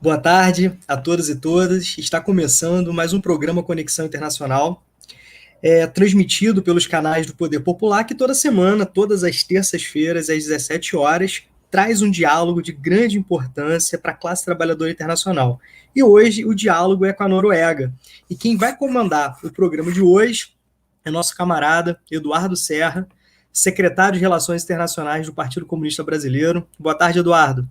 Boa tarde a todos e todas. Está começando mais um programa Conexão Internacional, transmitido pelos canais do Poder Popular, que toda semana, todas as terças-feiras, às 17 horas, traz um diálogo de grande importância para a classe trabalhadora internacional. E hoje o diálogo é com a Noruega. E quem vai comandar o programa de hoje é nosso camarada Eduardo Serra, secretário de Relações Internacionais do Partido Comunista Brasileiro. Boa tarde, Eduardo.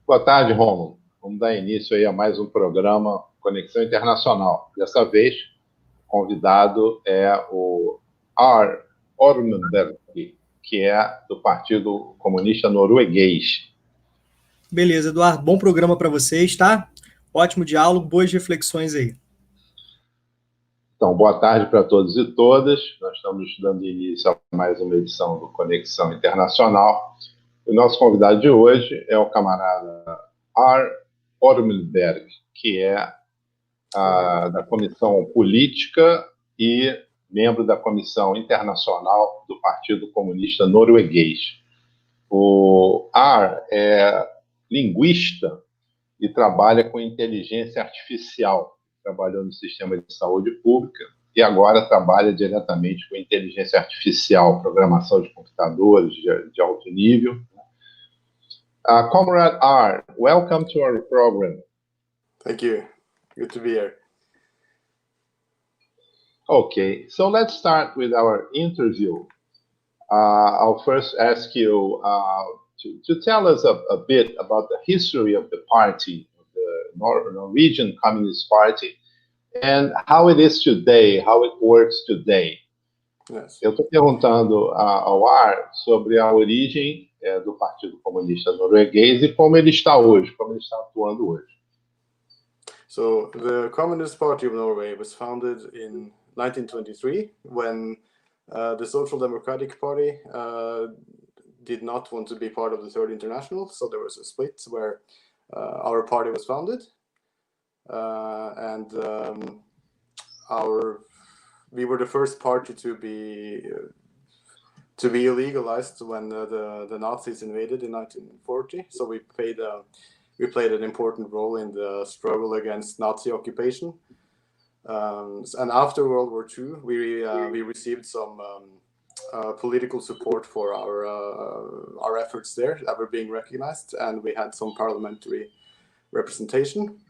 Boa tarde, Romulo. Vamos dar início aí a mais um programa Conexão Internacional. Dessa vez, o convidado é o Are Ormberg, que é do Partido Comunista Norueguês. Beleza, Eduardo. Bom programa para vocês, tá? Ótimo diálogo, boas reflexões aí. Então, boa tarde para todos e todas. Nós estamos dando início a mais uma edição do Conexão Internacional. O nosso convidado de hoje é o camarada Are Ormberg, que é da Comissão Política e membro da Comissão Internacional do Partido Comunista Norueguês. O Ar é linguista e trabalha com inteligência artificial. Trabalhou no sistema de saúde pública e agora trabalha diretamente com inteligência artificial, programação de computadores de alto nível. Comrade R, welcome to our program. Thank you. Good to be here. Okay, so let's start with our interview. I'll first ask you to tell us a bit about the history of the party, the Norwegian Communist Party, and how it is today, how it works today. Yes. Eu estou perguntando ao Ar sobre a origem do Partido Comunista Norueguês e como ele está hoje, como ele está atuando hoje. So the Communist Party of Norway was founded in 1923 when the Social Democratic Party did not want to be part of the Third International, so there was a split where our party was founded, and we were the first party to be illegalized when the Nazis invaded in 1940. So we played an important role in the struggle against Nazi occupation. And after World War II, we received some political support for our efforts there that were being recognized, and we had some parliamentary representation.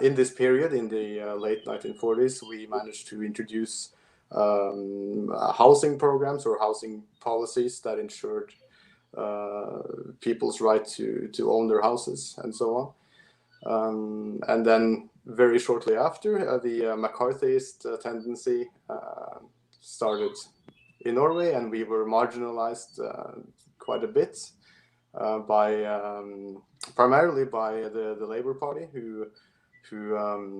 In this period, in the late 1940s, we managed to introduce housing programs or housing policies that ensured people's right to own their houses and so on. And then very shortly after, the McCarthyist tendency started in Norway, and we were marginalized quite a bit primarily by the Labour Party, who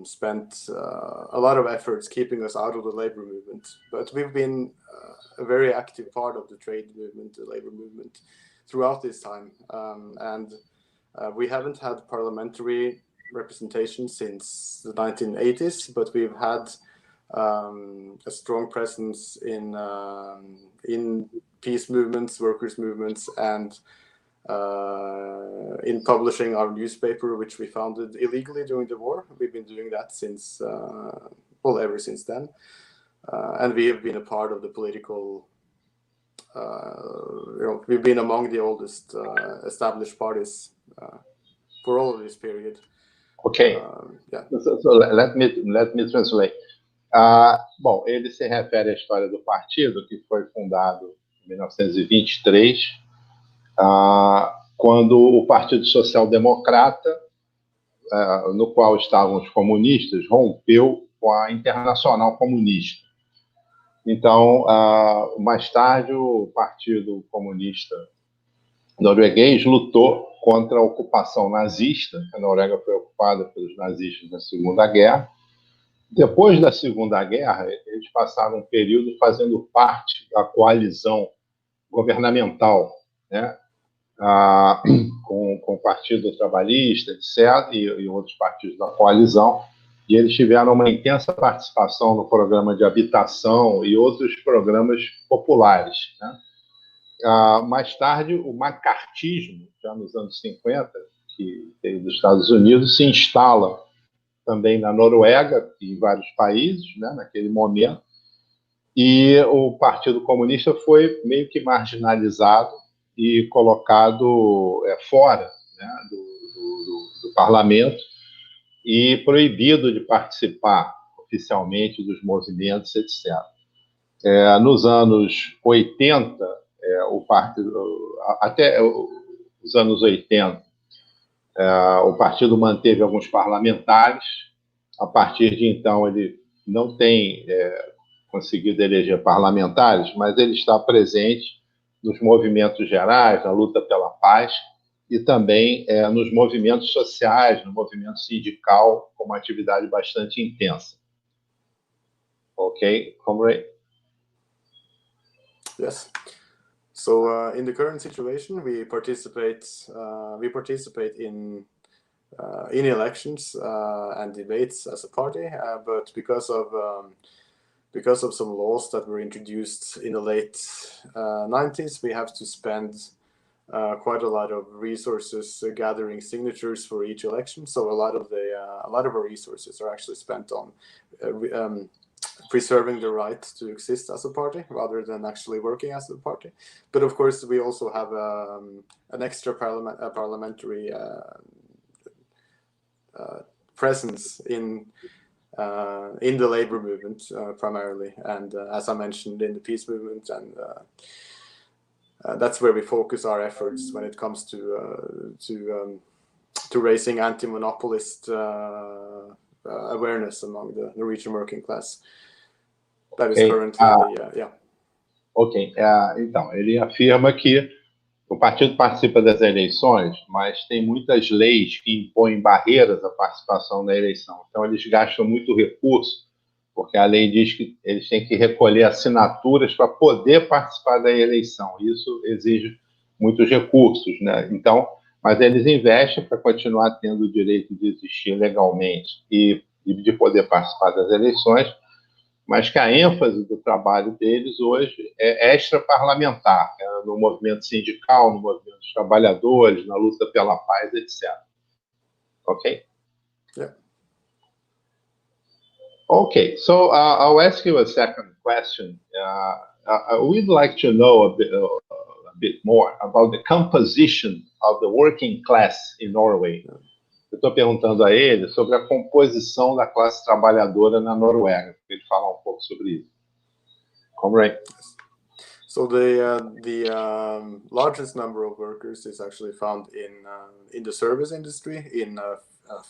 spent a lot of efforts keeping us out of the labor movement. But we've been a very active part of the trade movement, the labor movement, throughout this time. And we haven't had parliamentary representation since the 1980s, but we've had a strong presence in peace movements, workers' movements, and in publishing our newspaper, which we founded illegally during the war. We've been doing that since, ever since then. And we have been a part of the political, we've been among the oldest established parties for all of this period. Okay. Yeah. So let me translate. Bom, ele se refere à história do partido, que foi fundado em 1923, quando o Partido Social Democrata, no qual estavam os comunistas, rompeu com a Internacional Comunista. Então, mais tarde, o Partido Comunista Norueguês lutou contra a ocupação nazista. A Noruega foi ocupada pelos nazistas na Segunda Guerra. Depois da Segunda Guerra, eles passaram um período fazendo parte da coalizão governamental, né? Com o Partido Trabalhista, etc., e outros partidos da coalizão, e eles tiveram uma intensa participação no programa de habitação e outros programas populares, né? Mais tarde, o macartismo, já nos anos 50, que veio dos Estados Unidos, se instala também na Noruega e em vários países, né, naquele momento, e o Partido Comunista foi meio que marginalizado e colocado fora, né, do parlamento e proibido de participar oficialmente dos movimentos, etc. Nos anos 80, o partido, até os anos 80, o partido manteve alguns parlamentares. A partir de então, ele não tem conseguido eleger parlamentares, mas ele está presente nos movimentos gerais, na luta pela paz, e também nos movimentos sociais, no movimento sindical, com uma atividade bastante intensa. Ok, comrade? Yes. So in the current situation, we participate in elections and debates as a party, but because of some laws that were introduced in the late 90s, we have to spend quite a lot of resources gathering signatures for each election. So a lot of our resources are actually spent on preserving the right to exist as a party rather than actually working as a party. But of course, we also have an extra parliamentary presence in the labor movement primarily, and as I mentioned, in the peace movement, and that's where we focus our efforts when it comes to raising anti-monopolist awareness among the Norwegian working class. That is currently Ok, então, ele afirma que o partido participa das eleições, mas tem muitas leis que impõem barreiras à participação na eleição. Então, eles gastam muito recurso, porque a lei diz que eles têm que recolher assinaturas para poder participar da eleição. Isso exige muitos recursos, né? Então, mas eles investem para continuar tendo o direito de existir legalmente e de poder participar das eleições, mas que a ênfase do trabalho deles hoje é extra-parlamentar, no movimento sindical, no movimento dos trabalhadores, na luta pela paz, etc. Ok? Yeah. Okay, so I'll ask you a second question. We'd like to know a bit more about the composition of the working class in Norway. Eu estou perguntando a ele sobre a composição da classe trabalhadora na Noruega, para ele falar um pouco sobre isso. Comrade. So the largest number of workers is actually found in the service industry, in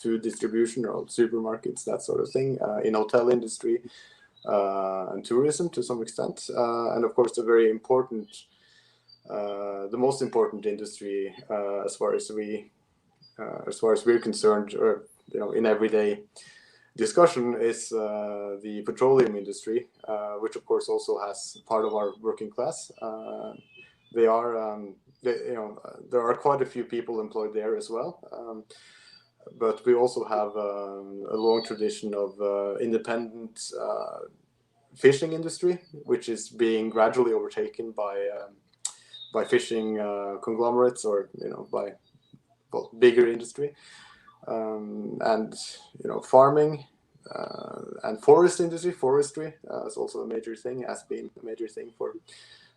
food distribution or supermarkets, that sort of thing, in hotel industry and tourism to some extent, and of course the very important, the most important industry as far as we're concerned, or in everyday discussion, is the petroleum industry, which of course also has part of our working class. There are quite a few people employed there as well, but we also have a long tradition of independent fishing industry, which is being gradually overtaken by fishing conglomerates, or by bigger industry, and farming and forestry is also a major thing, has been a major thing for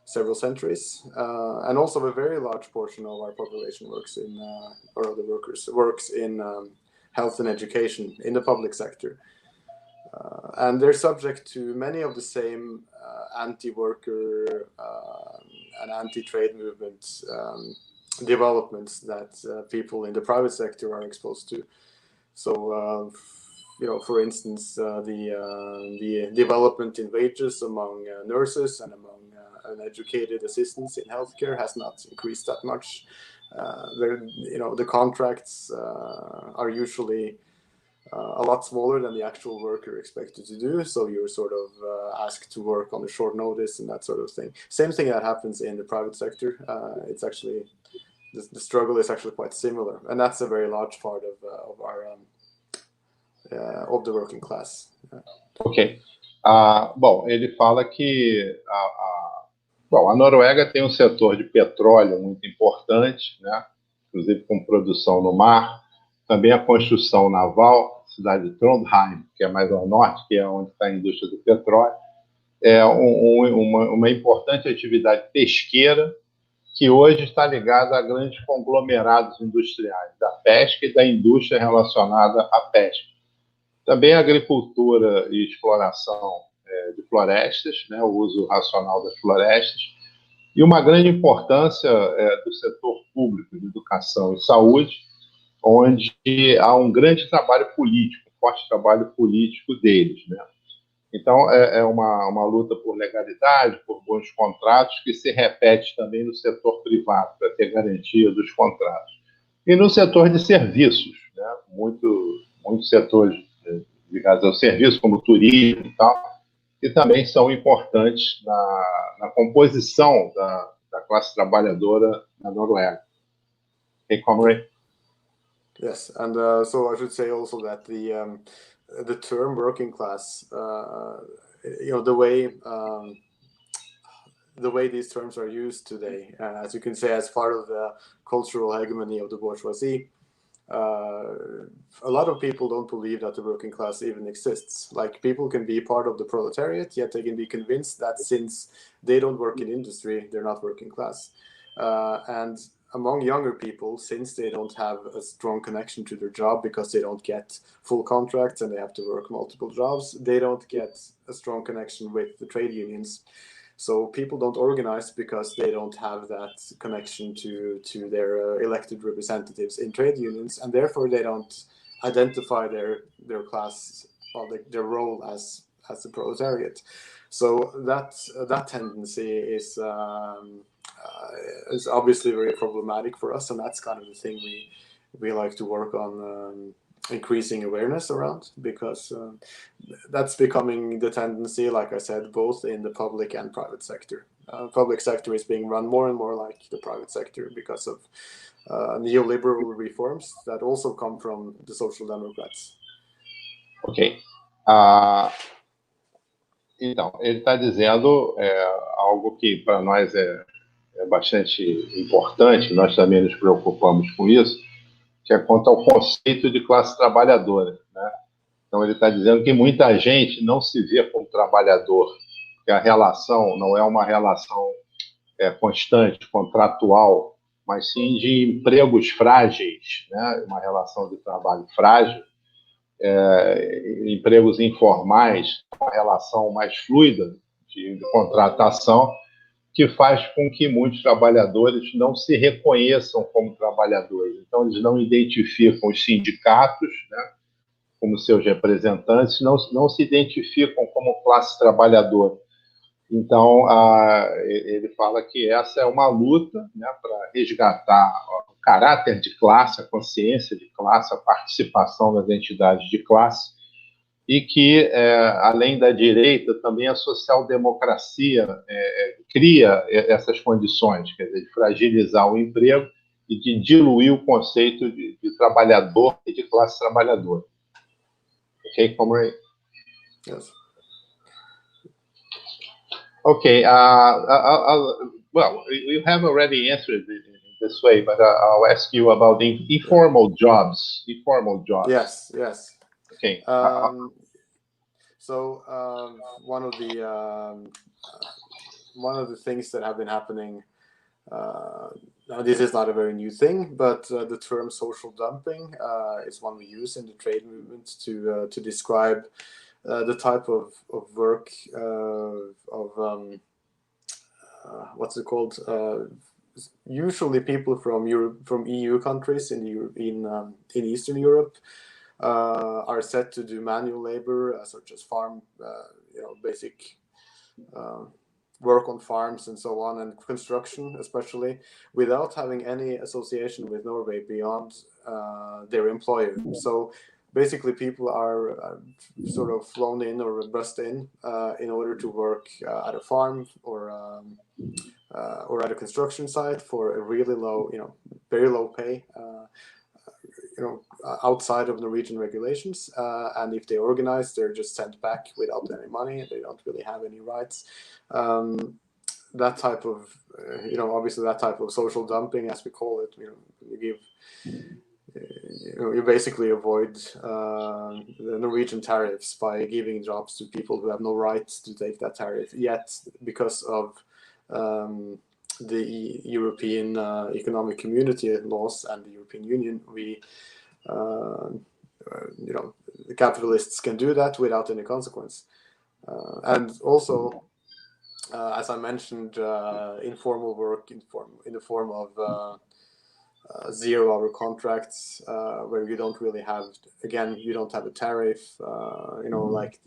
several centuries, and also a very large portion of our population works in health and education in the public sector, and they're subject to many of the same anti-worker and anti-trade movements developments that people in the private sector are exposed to. So, for instance, the development in wages among nurses and among uneducated assistants in healthcare has not increased that much. The contracts are usually a lot smaller than the actual work you're expected to do, so you're sort of asked to work on a short notice and that sort of thing. Same thing that happens in the private sector. It's actually the struggle is actually quite similar, and that's a very large part of our of the working class. Ok. Bom, ele fala que a Noruega tem um setor de petróleo muito importante, né? inclusive com produção no mar, também a construção naval, cidade de Trondheim, que é mais ao norte, que é onde está a indústria do petróleo, uma importante atividade pesqueira que hoje está ligada a grandes conglomerados industriais, da pesca e da indústria relacionada à pesca. Também a agricultura e exploração de florestas, né, o uso racional das florestas, e uma grande importância do setor público de educação e saúde, onde há um grande trabalho político, um forte trabalho político deles, né? Então, é uma luta por legalidade, por bons contratos, que se repete também no setor privado, para ter garantia dos contratos. E no setor de serviços, né? Muitos setores ligados ao serviço, como turismo e tal, que também são importantes na composição da classe trabalhadora na Noruega. Okay, Comrade? Yes, and so I should say also that the term working class, the way these terms are used today, as you can say, as part of the cultural hegemony of the bourgeoisie, a lot of people don't believe that the working class even exists. Like, people can be part of the proletariat, yet they can be convinced that since they don't work in industry, they're not working class. And among younger people, since they don't have a strong connection to their job because they don't get full contracts and they have to work multiple jobs, they don't get a strong connection with the trade unions. So people don't organize because they don't have that connection to their elected representatives in trade unions, and therefore they don't identify their class or their role as the proletariat. So that tendency is obviously very problematic for us, and that's kind of the thing we like to work on increasing awareness around, because that's becoming the tendency, like I said, both in the public and private sector. Public sector is being run more and more like the private sector because of neoliberal reforms that also come from the Social Democrats. Ok. Então, ele está dizendo algo que para nós é bastante importante, nós também nos preocupamos com isso, que é quanto ao conceito de classe trabalhadora, né? Então, ele está dizendo que muita gente não se vê como trabalhador, que a relação não é uma relação constante, contratual, mas sim de empregos frágeis, né? Uma relação de trabalho frágil, empregos informais, uma relação mais fluida de contratação, que faz com que muitos trabalhadores não se reconheçam como trabalhadores. Então, eles não identificam os sindicatos, né, como seus representantes, não se identificam como classe trabalhadora. Então, ele fala que essa é uma luta, né, para resgatar o caráter de classe, a consciência de classe, a participação das entidades de classe, e que, além da direita, também a social-democracia cria essas condições, quer dizer, de fragilizar o emprego e de diluir o conceito de trabalhador e de classe trabalhadora. Ok, Comrade? Yes. Okay. Well, you have already answered it in this way, but I'll ask you about the informal jobs. Informal jobs. Yes. Yes. Okay. So one of the things that have been happening. Now, this is not a very new thing, but the term social dumping is one we use in the trade movement to describe the type of work what's it called? Usually, people from EU countries in Eastern Europe are set to do manual labor, such as farm, basic work on farms and so on, and construction especially, without having any association with Norway beyond their employer. So basically, people are sort of flown in or bussed in order to work at a farm or at a construction site for a really low, very low pay, outside of Norwegian regulations. And if they organize, they're just sent back without any money. They don't really have any rights. that type of obviously that type of social dumping, as we call it, you basically avoid the Norwegian tariffs by giving jobs to people who have no right to take that tariff. Yet, because of the European Economic Community laws and the European Union, the capitalists can do that without any consequence. And also, as I mentioned, informal work in the form of 0-hour contracts, where you don't really have, you don't have a tariff, like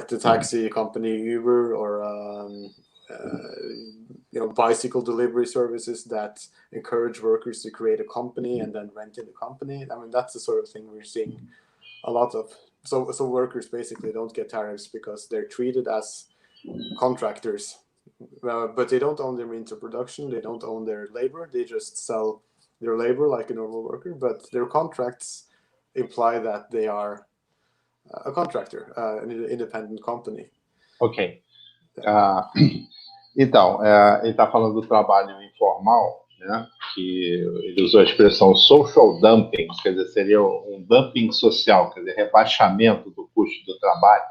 the taxi company Uber, or bicycle delivery services that encourage workers to create a company and then rent in the company. I mean, that's the sort of thing we're seeing a lot of. So workers basically don't get tariffs because they're treated as contractors, but they don't own their means of production. They don't own their labor. They just sell their labor like a normal worker, but their contracts imply that they are a contractor, an independent company. Ok. Então, ele está falando do trabalho informal, né, que ele usou a expressão social dumping, quer dizer, seria um dumping social, quer dizer, rebaixamento do custo do trabalho,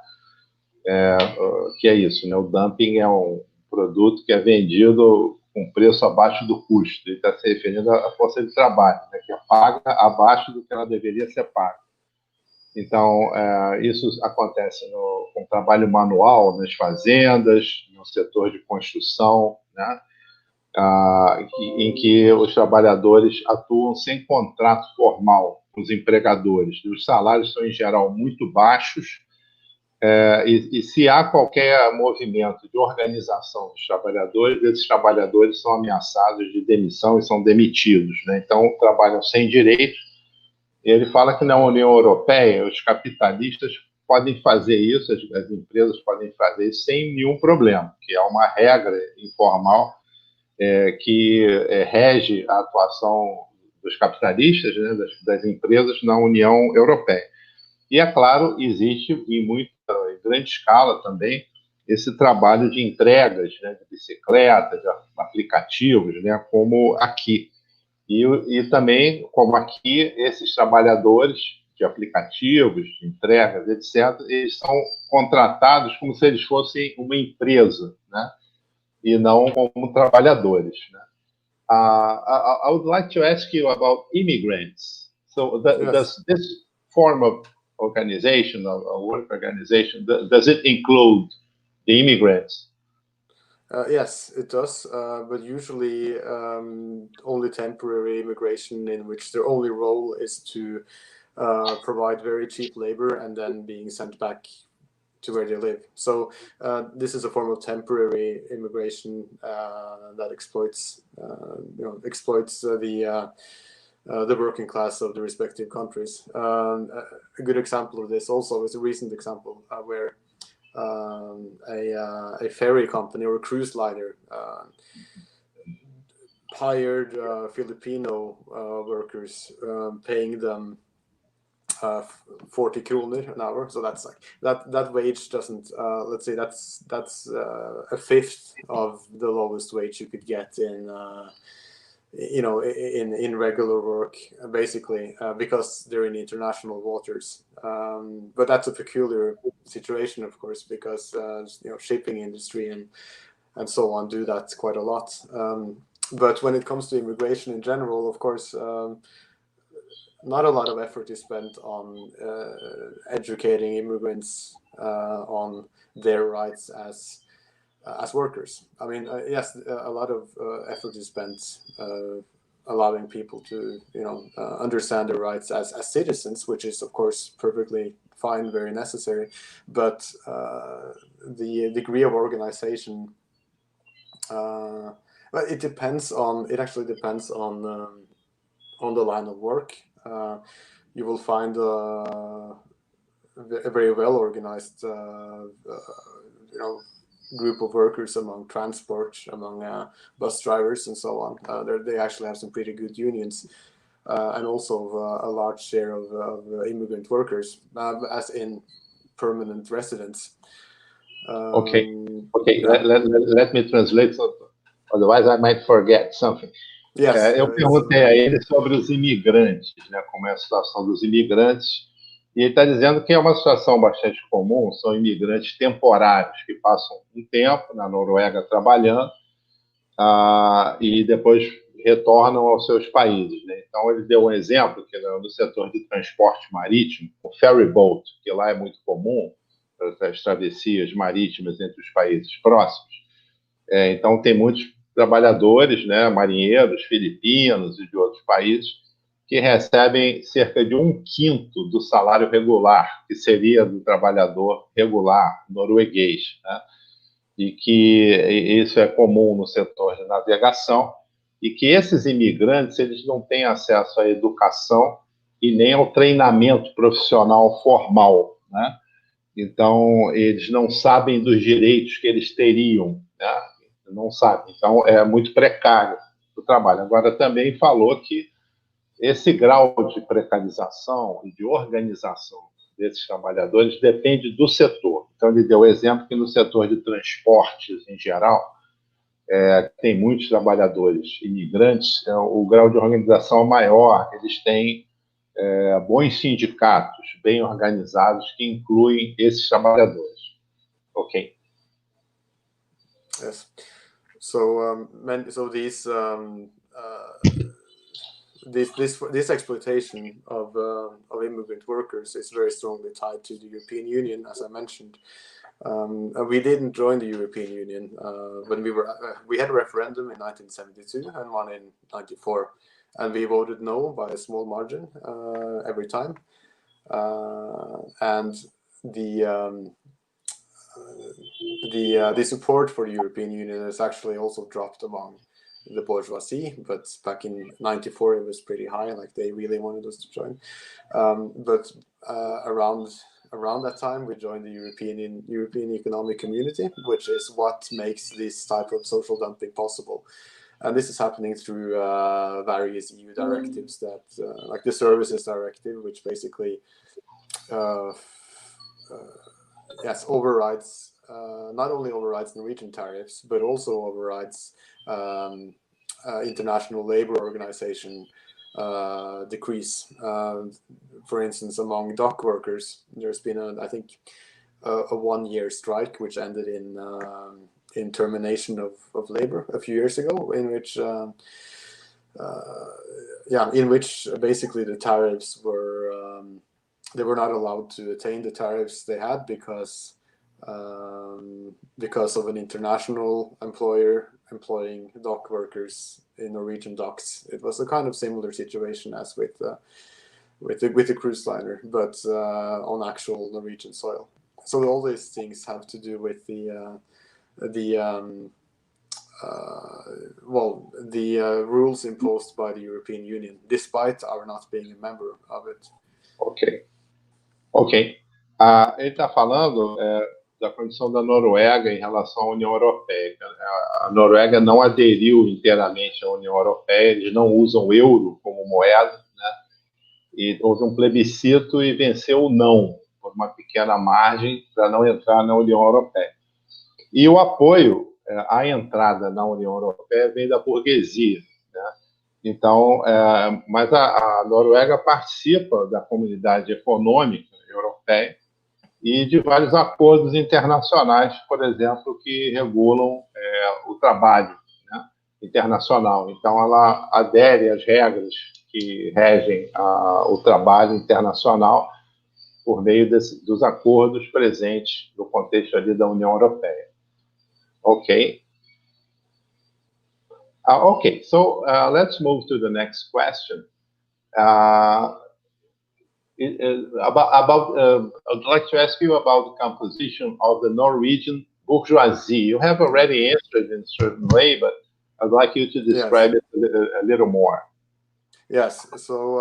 que é isso, né? O dumping é um produto que é vendido com preço abaixo do custo. Ele está se referindo à força de trabalho, né, que é paga abaixo do que ela deveria ser paga. Então, isso acontece com trabalho manual nas fazendas, no setor de construção, né, em que os trabalhadores atuam sem contrato formal com os empregadores. Os salários são, em geral, muito baixos, e se há qualquer movimento de organização dos trabalhadores, esses trabalhadores são ameaçados de demissão e são demitidos, né? Então, trabalham sem direitos. Ele fala que na União Europeia os capitalistas podem fazer isso, as empresas podem fazer isso sem nenhum problema, que é uma regra informal que rege a atuação dos capitalistas, né, das empresas na União Europeia. E, é claro, existe em grande escala também esse trabalho de entregas, né, de bicicletas, de aplicativos, né, como aqui. E também, como aqui, esses trabalhadores de aplicativos, de entregas, etc., eles são contratados como se eles fossem uma empresa, né? E não como trabalhadores, né? I would like to ask you about immigrants. So Yes. Does this form of organization, a work organization, does it include the immigrants? Yes, it does, but usually only temporary immigration, in which their only role is to provide very cheap labor and then being sent back to where they live. So this is a form of temporary immigration that exploits the working class of the respective countries. A good example of this also is a recent example where a ferry company or a cruise liner hired Filipino workers, paying them 40 kroner an hour. So that's like that wage doesn't, let's say that's a fifth of the lowest wage you could get in regular work, basically, because they're in international waters. But that's a peculiar situation, of course, because shipping industry and so on do that quite a lot. But when it comes to immigration in general, of course, not a lot of effort is spent on educating immigrants on their rights as workers. I mean, yes, a lot of effort is spent allowing people to, understand their rights as citizens, which is, of course, perfectly fine, very necessary. But the degree of organization, it actually depends on the line of work. You will find a very well organized, group of workers among transport, among bus drivers, and so on. They actually have some pretty good unions, and also a large share of immigrant workers, as in permanent residents. Okay. Let me translate, so otherwise I might forget something. Eu perguntei a ele sobre os imigrantes, né, como é a situação dos imigrantes, e ele está dizendo que é uma situação bastante comum, são imigrantes temporários, que passam um tempo na Noruega trabalhando, e depois retornam aos seus países, né? Então, ele deu um exemplo que no setor de transporte marítimo, o ferry boat, que lá é muito comum, as travessias marítimas entre os países próximos. Então, tem muitos trabalhadores, né, marinheiros filipinos e de outros países, que recebem cerca de 1/5 do salário regular, que seria do trabalhador regular norueguês, né? E que isso é comum no setor de navegação, e que esses imigrantes eles não têm acesso à educação e nem ao treinamento profissional formal, né? Então, eles não sabem dos direitos que eles teriam, né? Não sabem. Então, é muito precário o trabalho. Agora, também falou que esse grau de precarização e de organização desses trabalhadores depende do setor. Então, ele deu o exemplo que no setor de transportes, em geral, tem muitos trabalhadores imigrantes, o grau de organização é maior, eles têm bons sindicatos, bem organizados, que incluem esses trabalhadores. Ok. Yes. So this exploitation of immigrant workers is very strongly tied to the European Union, as I mentioned. And we didn't join the European Union when we had a referendum in 1972 and one in 94, and we voted no by a small margin every time. And the support for the European Union has actually also dropped among the bourgeoisie, but back in 94 it was pretty high, like they really wanted us to join. But around that time we joined the European Economic Community, which is what makes this type of social dumping possible. And this is happening through various EU directives that, like the Services Directive, which basically overrides, not only overrides Norwegian tariffs, but also overrides International Labour Organization decrees. For instance, among dock workers, there's been a 1-year strike, which ended in termination of labor a few years ago, in which basically the tariffs were they were not allowed to attain the tariffs they had because of an international employer employing dock workers in Norwegian docks. It was a kind of similar situation as with the cruise liner, but on actual Norwegian soil. So all these things have to do with the rules imposed by the European Union, despite our not being a member of it. Ok. Ele está falando da condição da Noruega em relação à União Europeia. A Noruega não aderiu inteiramente à União Europeia, eles não usam o euro como moeda, né? E houve um plebiscito e venceu o não, por uma pequena margem, para não entrar na União Europeia. E o apoio à entrada na União Europeia vem da burguesia, né? Então, mas a Noruega participa da comunidade econômica europeia e de vários acordos internacionais, por exemplo, que regulam o trabalho, né, internacional. Então, ela adere às regras que regem o trabalho internacional por meio dos acordos presentes no contexto ali da União Europeia. Ok. Okay, so let's move to the next question. I'd like to ask you about the composition of the Norwegian bourgeoisie. You have already answered in a certain way, but I'd like you to describe it a little more. Yes, so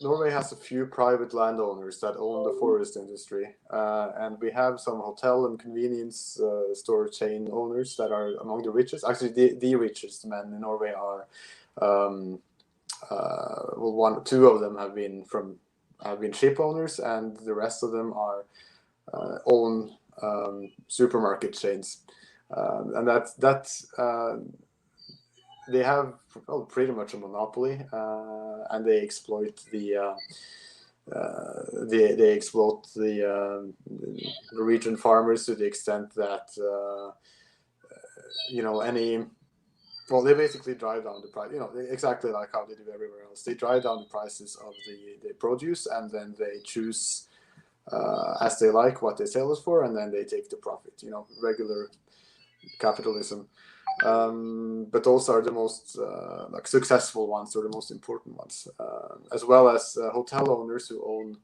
Norway has a few private landowners that own the forest industry, and we have some hotel and convenience store chain owners that are among the richest. Actually, the richest men in Norway are, two of them have been ship owners, and the rest of them are own supermarket chains, and that's they have pretty much a monopoly, and they exploit the Norwegian farmers to the extent that they basically drive down the price. Exactly like how they do everywhere else. They drive down the prices of the produce, and then they choose as they like what they sell us for, and then they take the profit. Regular capitalism. But those are the most successful ones, or the most important ones, as well as hotel owners who own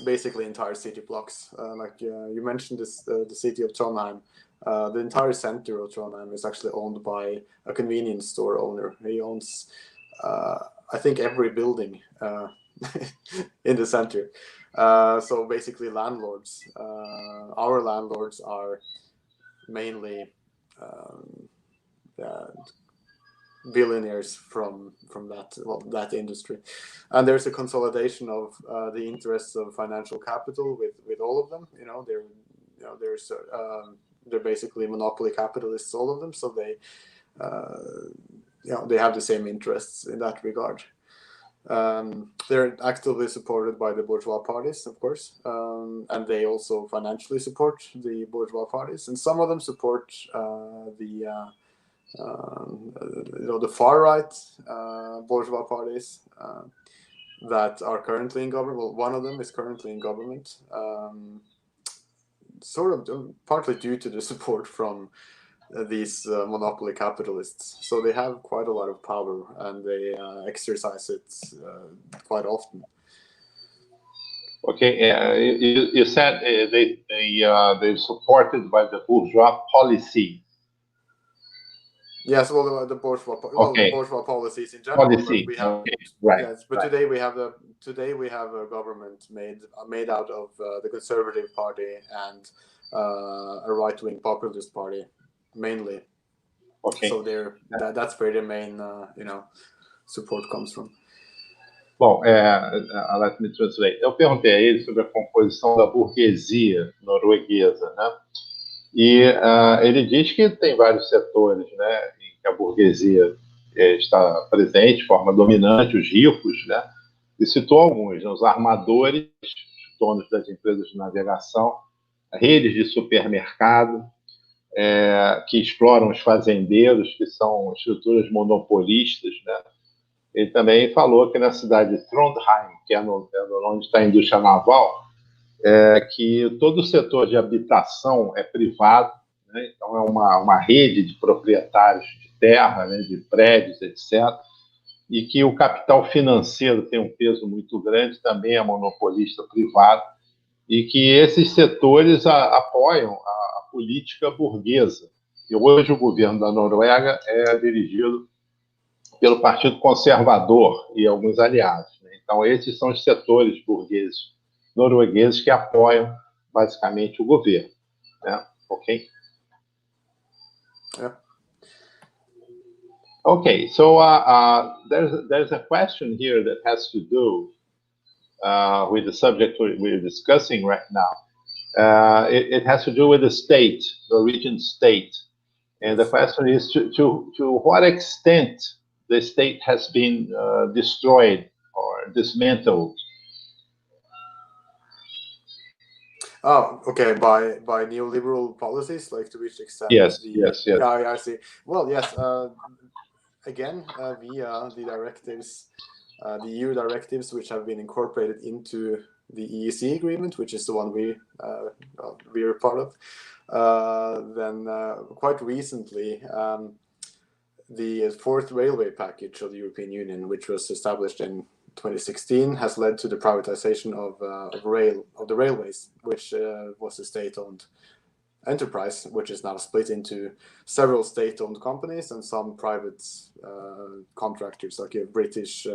basically entire city blocks. You mentioned the city of Trondheim. The entire center of Trondheim is actually owned by a convenience store owner. He owns, I think, every building in the center. So basically, landlords. Our landlords are mainly billionaires from that industry, and there's a consolidation of the interests of financial capital with all of them. They're basically monopoly capitalists, all of them. So they have the same interests in that regard. They're actively supported by the bourgeois parties, of course, and they also financially support the bourgeois parties, and some of them support the far right bourgeois parties that are currently in government. Well, one of them is currently in government, sort of partly due to the support from these monopoly capitalists. So they have quite a lot of power, and they exercise it quite often. Okay, you said they're supported by the bourgeois policy. Yes, well, the bourgeois, the bourgeois policies in general. Policy. But we have, right. Yes, but right. today we have a government made out of the Conservative Party and a right-wing populist party, mainly. Okay. So that's where the main support comes from. Bom, let me translate. Eu perguntei a ele sobre a composição da burguesia norueguesa, né? E ele diz que tem vários setores, né, em que a burguesia está presente de forma dominante, os ricos, né? E citou alguns, né, os armadores, os donos das empresas de navegação, redes de supermercado, que exploram os fazendeiros, que são estruturas monopolistas, né? Ele também falou que na cidade de Trondheim, que é onde está a indústria naval, que todo o setor de habitação é privado, né? Então é uma rede de proprietários de terra, né, de prédios, etc., e que o capital financeiro tem um peso muito grande, também é monopolista privado, e que esses setores apoiam a política burguesa. E hoje o governo da Noruega é dirigido pelo Partido Conservador e alguns aliados, né? Então esses são os setores burgueses noruegueses que apoiam basicamente o governo, né? Ok? Yeah. Okay, so there's a question here that has to do with the subject we're discussing right now. It has to do with the state, the Norwegian state, and the question is to what extent the state has been destroyed or dismantled. Oh, okay. By neoliberal policies, like to which extent? Yes. Yeah, I see. Well, yes. Again, via the directives, the EU directives, which have been incorporated into the EEC agreement, which is the one we are part of. Then quite recently, the fourth railway package of the European Union, which was established in 2016, has led to the privatization of the railways, which was a state-owned enterprise, which is now split into several state-owned companies and some private contractors, like a British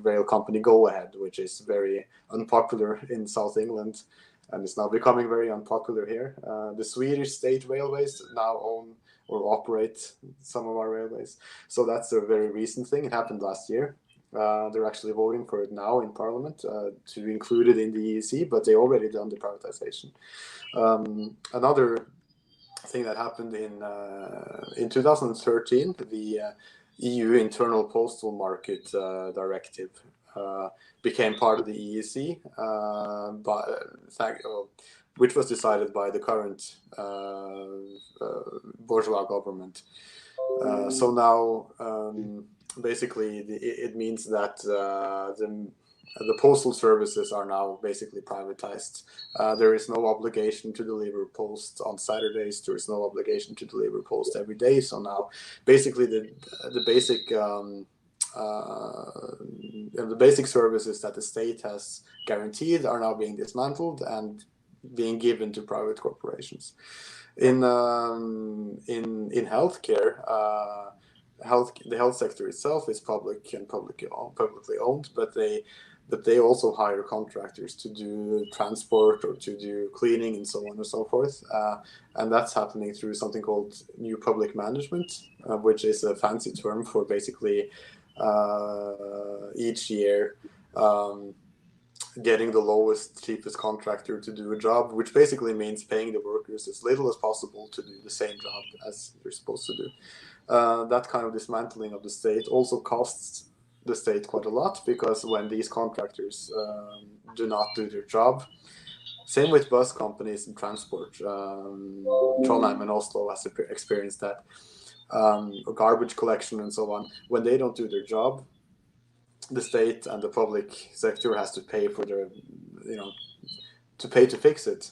rail company, Go Ahead, which is very unpopular in South England and is now becoming very unpopular here. The Swedish state railways now own or operate some of our railways. So that's a very recent thing. It happened last year. They're actually voting for it now in Parliament to include it in the EEC, but they already done the privatization. Another thing that happened in 2013, the EU Internal Postal Market Directive became part of the EEC, which was decided by the current bourgeois government. So now, basically, it means that the postal services are now basically privatized. There is no obligation to deliver post on Saturdays. There is no obligation to deliver post every day. So now, basically, the basic services that the state has guaranteed are now being dismantled and being given to private corporations. In healthcare, the health sector itself is public and publicly owned, but they also hire contractors to do transport or to do cleaning and so on and so forth, and that's happening through something called new public management, which is a fancy term for basically each year getting the lowest, cheapest contractor to do a job, which basically means paying the workers as little as possible to do the same job as they're supposed to do. That kind of dismantling of the state also costs the state quite a lot, because when these contractors do not do their job, same with bus companies and transport, Trondheim and Oslo has experienced that, garbage collection and so on, when they don't do their job, the state and the public sector has to pay for their, to pay to fix it.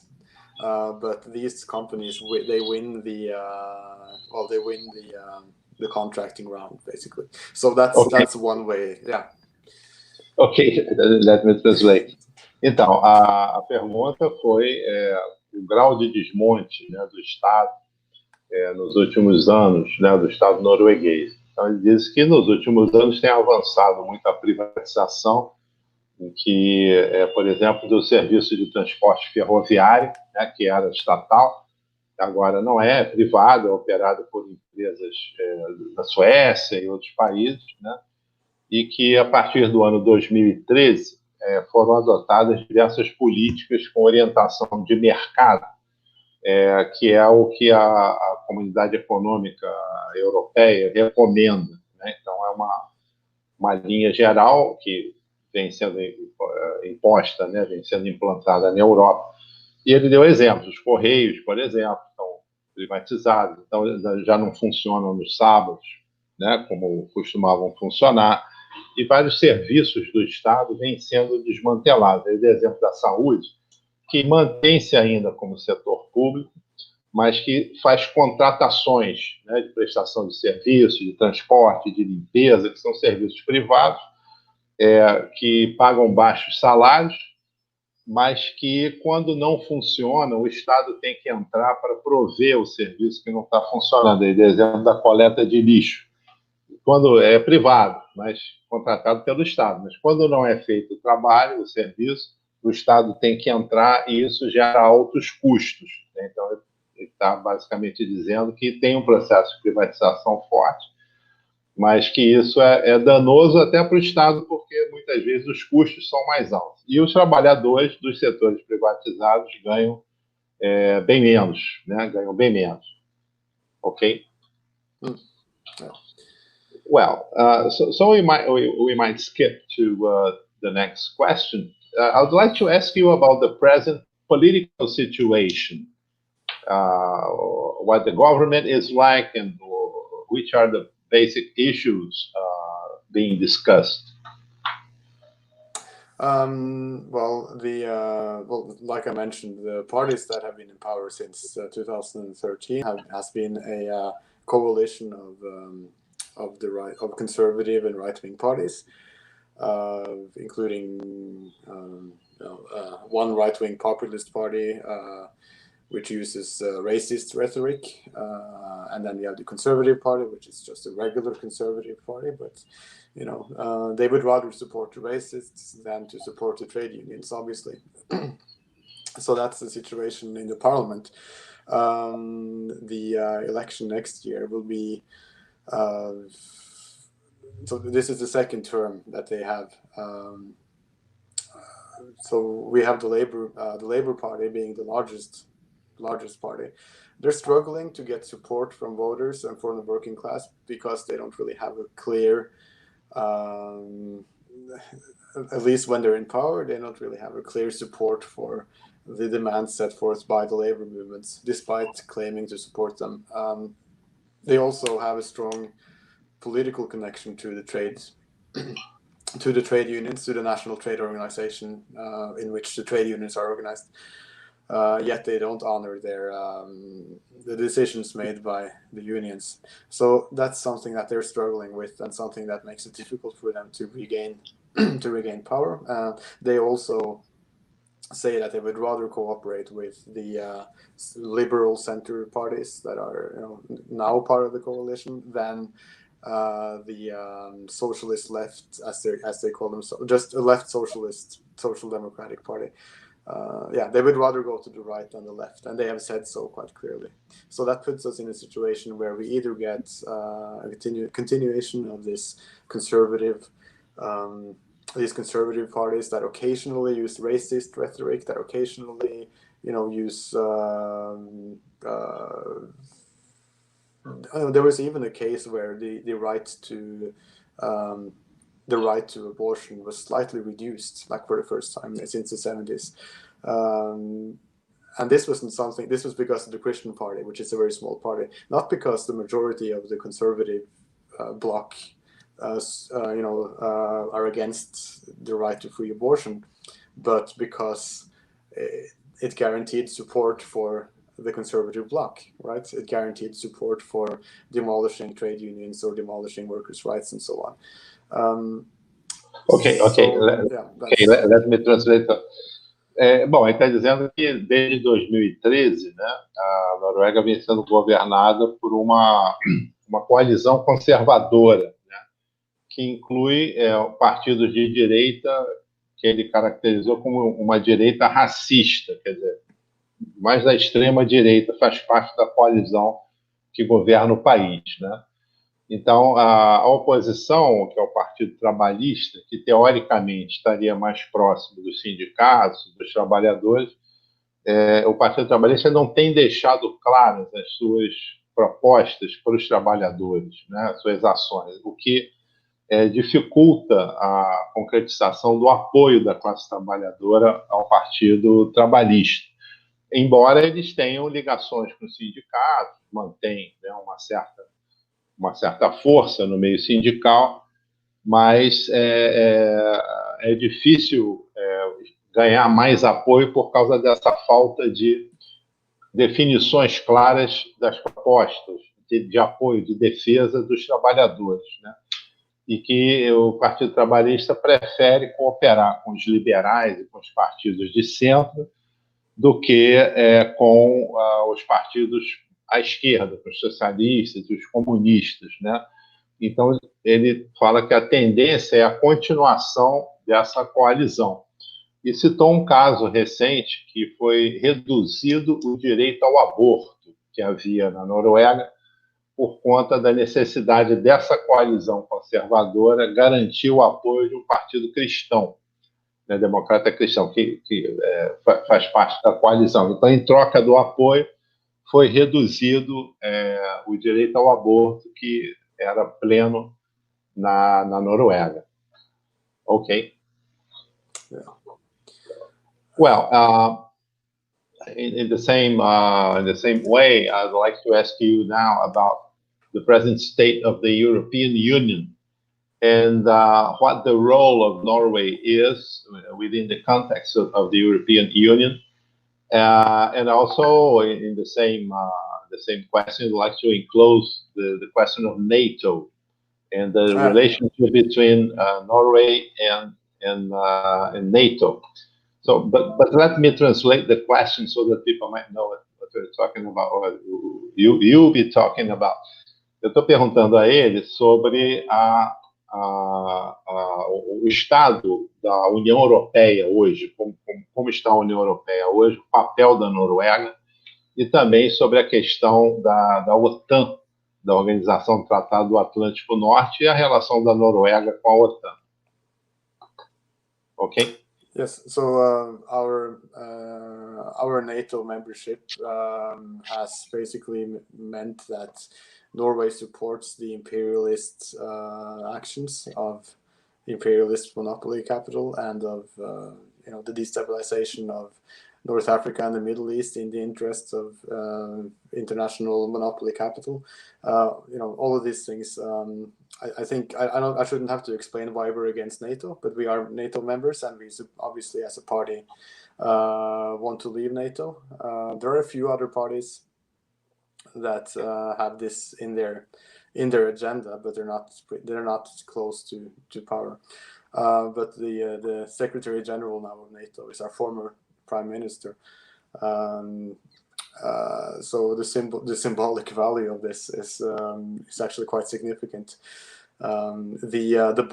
But these companies, they win the contracting round, basically. So that's one way, yeah. Ok, let me translate. Então, a pergunta foi o grau de desmonte, né, do Estado nos últimos anos, né, do Estado norueguês. Então, ele diz que nos últimos anos tem avançado muito a privatização, em que, por exemplo, do serviço de transporte ferroviário, né, que era estatal, agora não é privado, é operado por empresas da Suécia e outros países, né, e que a partir do ano 2013 foram adotadas diversas políticas com orientação de mercado, que é o que a Comunidade Econômica Europeia recomenda, né? Então, é uma linha geral que vem sendo imposta, né? Vem sendo implantada na Europa. E ele deu exemplos. Os Correios, por exemplo, estão privatizados, então já não funcionam nos sábados, né? Como costumavam funcionar. E vários serviços do Estado vêm sendo desmantelados. Ele deu exemplo da saúde, que mantém-se ainda como setor público, mas que faz contratações, né, de prestação de serviço, de transporte, de limpeza, que são serviços privados, que pagam baixos salários, mas que, quando não funcionam, o Estado tem que entrar para prover o serviço que não está funcionando. Ele deu exemplo da coleta de lixo. Quando é privado, mas contratado pelo Estado. Mas quando não é feito o trabalho, o serviço, o Estado tem que entrar e isso gera altos custos, né? Então, ele está basicamente dizendo que tem um processo de privatização forte, mas que isso é danoso até para o Estado, porque muitas vezes os custos são mais altos. E os trabalhadores dos setores privatizados ganham bem menos, né? Ganham bem menos. Ok? Well, so we might skip to the next question. I would like to ask you about the present political situation, what the government is like, and which are the basic issues being discussed. Well, like I mentioned, the parties that have been in power since 2013 has been a coalition of conservative and right-wing parties, including one right-wing populist party which uses racist rhetoric, and then we have the Conservative Party, which is just a regular conservative party, but they would rather support the racists than to support the trade unions, obviously. So that's the situation in the parliament. The election next year will be so this is the second term that they have. So we have the Labour Party being the largest party. They're struggling to get support from voters and from the working class because they don't really have a clear, at least when they're in power, they don't really have a clear support for the demands set forth by the labor movements, despite claiming to support them. They also have a strong political connection to the trades, to the trade unions, to the National Trade Organization, in which the trade unions are organized. Yet they don't honor the decisions made by the unions. So that's something that they're struggling with, and something that makes it difficult for them to regain power. They also say that they would rather cooperate with the liberal center parties that are now part of the coalition than the socialist left, as they call themselves, just a left socialist social democratic party. They would rather go to the right than the left, and they have said so quite clearly. So that puts us in a situation where we either get a continuation of this these conservative parties that occasionally use racist rhetoric, that occasionally use there was even a case where the right to abortion was slightly reduced, like for the first time since the 70s. And this wasn't something, this was because of the Christian Party, which is a very small party, not because the majority of the conservative bloc are against the right to free abortion, but because it guaranteed support for the conservative bloc, right? It guaranteed support for demolishing trade unions or demolishing workers' rights and so on. Let me translate. Bom, ele está dizendo que desde 2013, né, a Noruega vem sendo governada por uma coalizão conservadora, né, que inclui partidos de direita que ele caracterizou como uma direita racista, quer dizer, mais da extrema direita faz parte da coalizão que governa o país, né? Então, a oposição, que é o Partido Trabalhista, que teoricamente estaria mais próximo dos sindicatos, dos trabalhadores, o Partido Trabalhista não tem deixado claras as suas propostas para os trabalhadores, né, as suas ações, o que dificulta a concretização do apoio da classe trabalhadora ao Partido Trabalhista. Embora eles tenham ligações com os sindicatos, mantêm, né, uma certa força no meio sindical, mas é difícil ganhar mais apoio por causa dessa falta de definições claras das propostas de apoio, de defesa dos trabalhadores, né? E que o Partido Trabalhista prefere cooperar com os liberais e com os partidos de centro do que com os partidos à esquerda, com os socialistas e os comunistas, né? Então, ele fala que a tendência é a continuação dessa coalizão. E citou um caso recente que foi reduzido o direito ao aborto que havia na Noruega por conta da necessidade dessa coalizão conservadora garantir o apoio de um partido cristão, né, democrata cristão, que faz parte da coalizão. Então, em troca do apoio, foi reduzido o direito ao aborto, que era pleno na Noruega. Ok? Yeah. Well, in the same way, I'd like to ask you now about the present state of the European Union and what the role of Norway is within the context of the European Union. And also, in the same question, I'd like to enclose the question of NATO and the relationship between Norway and NATO. So, but let me translate the question so that people might know what we're talking about, or you'll be talking about. Eu estou perguntando a ele sobre o estado da União Europeia hoje, como está a União Europeia hoje, o papel da Noruega, e também sobre a questão da OTAN da Organização do Tratado do Atlântico Norte e a relação da Noruega com a OTAN. Ok? Yes. So our NATO membership has basically meant that Norway supports the imperialist actions of imperialist monopoly capital and of the destabilization of North Africa and the Middle East in the interests of international monopoly capital. All of these things. I think I shouldn't have to explain why we're against NATO, but we are NATO members, and we obviously, as a party, want to leave NATO. There are a few other parties that have this in their agenda, but they're not close to power. But the Secretary General now of NATO is our former Prime Minister. So the symbolic value of this is actually quite significant. The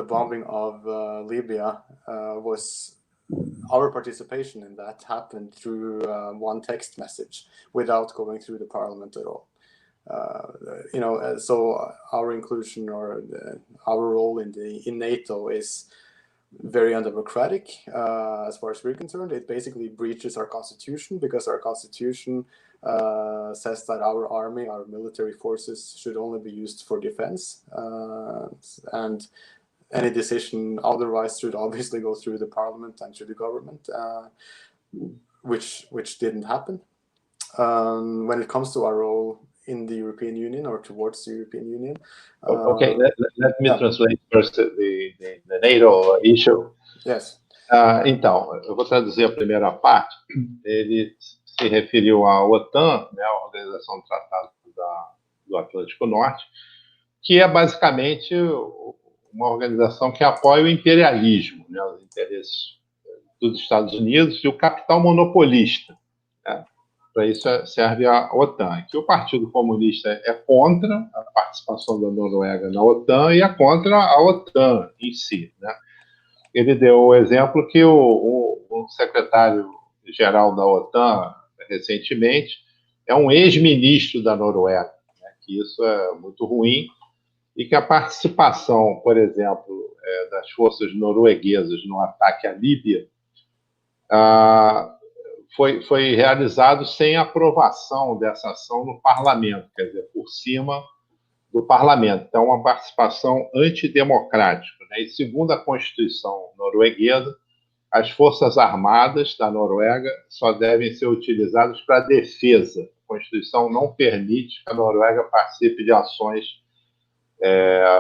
bombing of Libya was, our participation in that happened through one text message without going through the parliament at all. So our inclusion or our role in NATO is very undemocratic as far as we're concerned. It basically breaches our constitution, because our constitution says that our army, our military forces, should only be used for defense, and any decision otherwise should obviously go through the parliament and through the government, which didn't happen. When it comes to our role in the European Union or towards the European Union. Okay, let me translate first the NATO issue. Yes. Então, eu vou traduzir a primeira parte. Ele se referiu à OTAN, né, a Organização do Tratado do Atlântico Norte, que é basicamente uma organização que apoia o imperialismo, né, os interesses dos Estados Unidos e o capital monopolista, né? Para isso serve a OTAN, que o Partido Comunista é contra a participação da Noruega na OTAN e é contra a OTAN em si, né? Ele deu o exemplo que o secretário-geral da OTAN, recentemente, é um ex-ministro da Noruega, né? Que isso é muito ruim, e que a participação, por exemplo, das forças norueguesas no ataque à Líbia foi realizado sem aprovação dessa ação no parlamento, quer dizer, por cima do parlamento. Então, uma participação antidemocrática, né? E segundo a Constituição norueguesa, as forças armadas da Noruega só devem ser utilizadas para defesa. A Constituição não permite que a Noruega participe de ações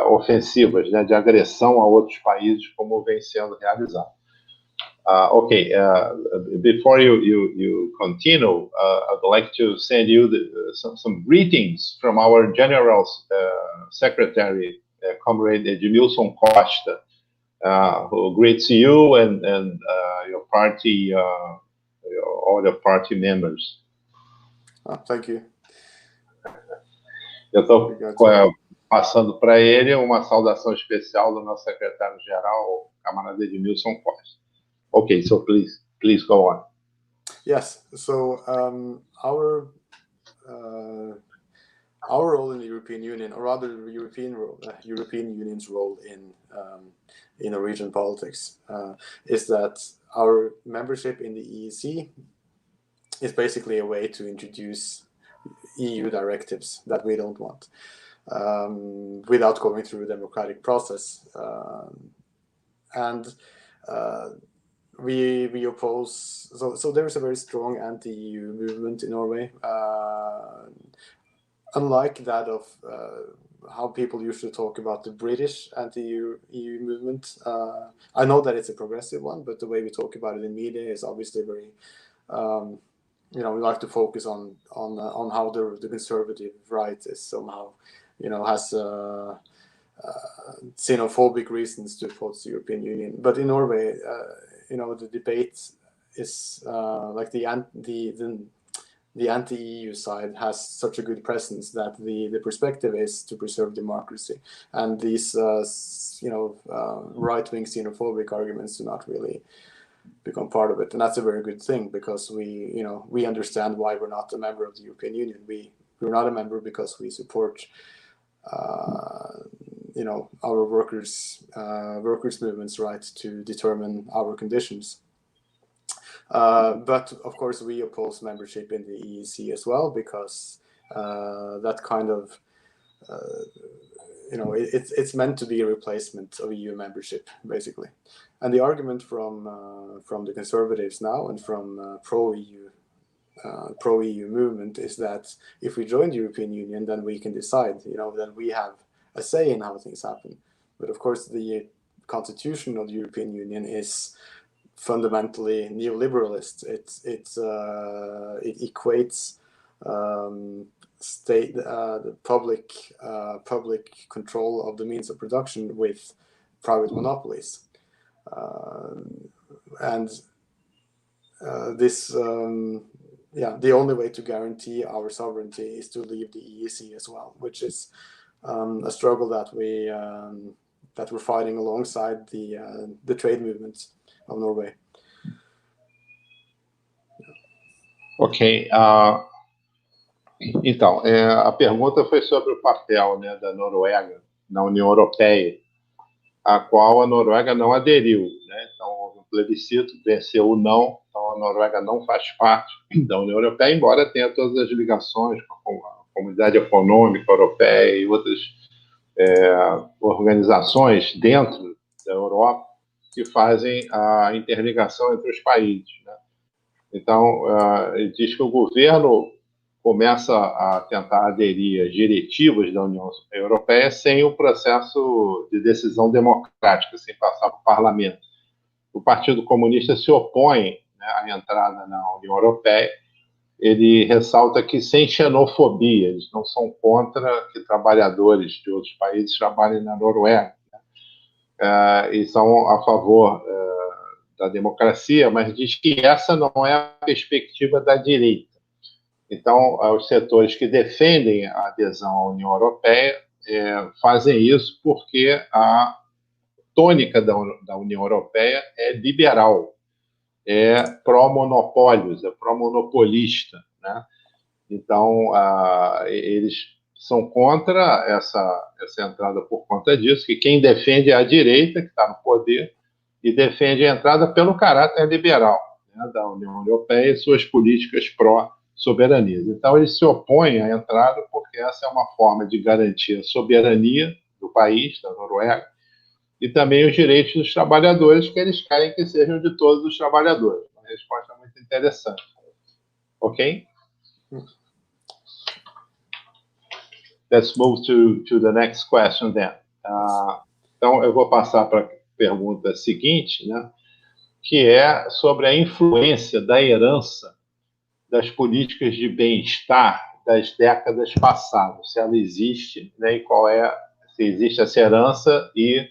ofensivas, né, de agressão a outros países, como vem sendo realizado. Okay, before you continue, I'd like to send you some greetings from our General Secretary, Comrade Edmilson Costa, who greets you and your party, all the party members. Thank you. Eu estou passando para ele uma saudação especial do nosso secretário-geral, camarada Edmilson Costa. Okay, so please go on. Yes. So our role in the European Union, or rather the European Union's role in Norwegian politics, is that our membership in the EEC is basically a way to introduce EU directives that we don't want, without going through a democratic process, and we oppose. So there is a very strong anti-EU movement in Norway, unlike that of how people usually talk about the British anti-EU movement. I know that it's a progressive one, but the way we talk about it in media is obviously very, we like to focus on how the conservative right is somehow, has xenophobic reasons to oppose the European Union. But in Norway, the debate is like the anti-EU side has such a good presence that the perspective is to preserve democracy, and these right-wing xenophobic arguments do not really become part of it, and that's a very good thing, because we understand why we're not a member of the European Union. we're not a member because we support our workers movements' right to determine our conditions. But of course, we oppose membership in the EEC as well, because that kind of it's meant to be a replacement of EU membership, basically. And the argument from the conservatives now and from pro-EU movement is that if we join the European Union, then we can decide, then we have a say in how things happen. But of course, the constitution of the European Union is fundamentally neoliberalist. It equates the public control of the means of production with private monopolies, and this. The only way to guarantee our sovereignty is to leave the EEC as well, which is a struggle that we're fighting alongside the trade movements of Norway. Ok. Então, a pergunta foi sobre o papel, né, da Noruega na União Europeia, a qual a Noruega não aderiu, né? Então, houve um plebiscito, venceu o não, então a Noruega não faz parte da União Europeia, embora tenha todas as ligações com a Comunidade Econômica Europeia e outras organizações dentro da Europa que fazem a interligação entre os países, né? Então, ele diz que o governo começa a tentar aderir às diretivas da União Europeia sem o processo de decisão democrática, sem passar para o parlamento. O Partido Comunista se opõe, né, à entrada na União Europeia. Ele ressalta que sem xenofobia, eles não são contra que trabalhadores de outros países trabalhem na Noruega, né? E são a favor da democracia, mas diz que essa não é a perspectiva da direita. Então, os setores que defendem a adesão à União Europeia fazem isso porque a tônica da União Europeia é liberal, é pró-monopólios, é pró-monopolista, né? Então, eles são contra essa entrada por conta disso, que quem defende é a direita, que está no poder, e defende a entrada pelo caráter liberal, né, da União Europeia e suas políticas pró-soberania. Então, eles se opõem à entrada porque essa é uma forma de garantir a soberania do país, da Noruega, e também os direitos dos trabalhadores, que eles querem que sejam de todos os trabalhadores. Uma resposta muito interessante. Ok? Let's move to the next question then. Então, eu vou passar para a pergunta seguinte, né, que é sobre a influência da herança das políticas de bem-estar das décadas passadas, se ela existe, né, e se existe essa herança e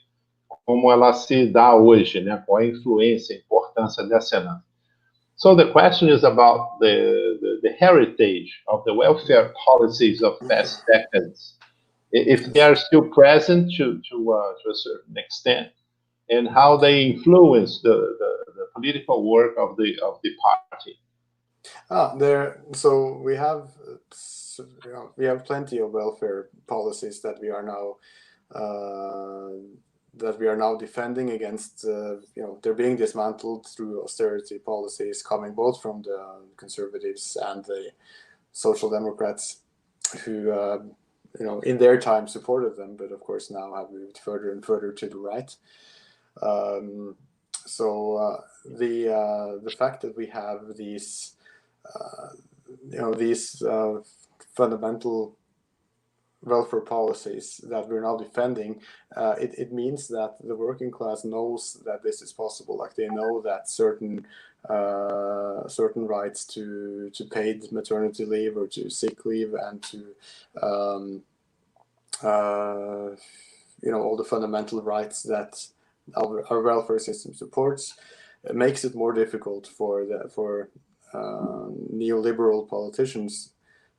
como ela se dá hoje, né, qual é a influência, a importância dessa herança. So the question is about the heritage of the welfare policies of past decades, if they are still present to a certain extent, and how they influence the political work of the party. So we have plenty of welfare policies that we are now defending against. They're being dismantled through austerity policies coming both from the conservatives and the social democrats, who in their time supported them, but of course now have moved further and further to the right. So the fact that we have these fundamental welfare policies that we're now defending, it means that the working class knows that this is possible. Like, they know that certain rights to paid maternity leave or to sick leave and to all the fundamental rights that our welfare system supports, makes it more difficult for neoliberal politicians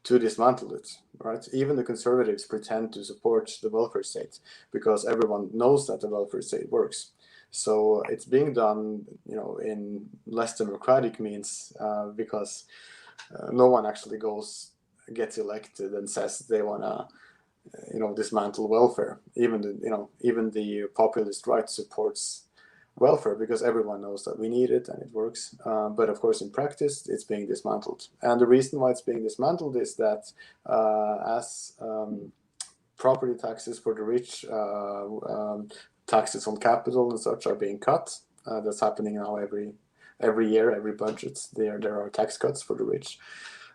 to dismantle it, right? Even the conservatives pretend to support the welfare state because everyone knows that the welfare state works. So it's being done, in less democratic means, because no one actually goes gets elected and says they want to, dismantle welfare. Even the populist right supports welfare because everyone knows that we need it and it works. But of course, in practice, it's being dismantled. And the reason why it's being dismantled is that as property taxes for the rich, taxes on capital and such are being cut. That's happening now every year, every budget. There are tax cuts for the rich.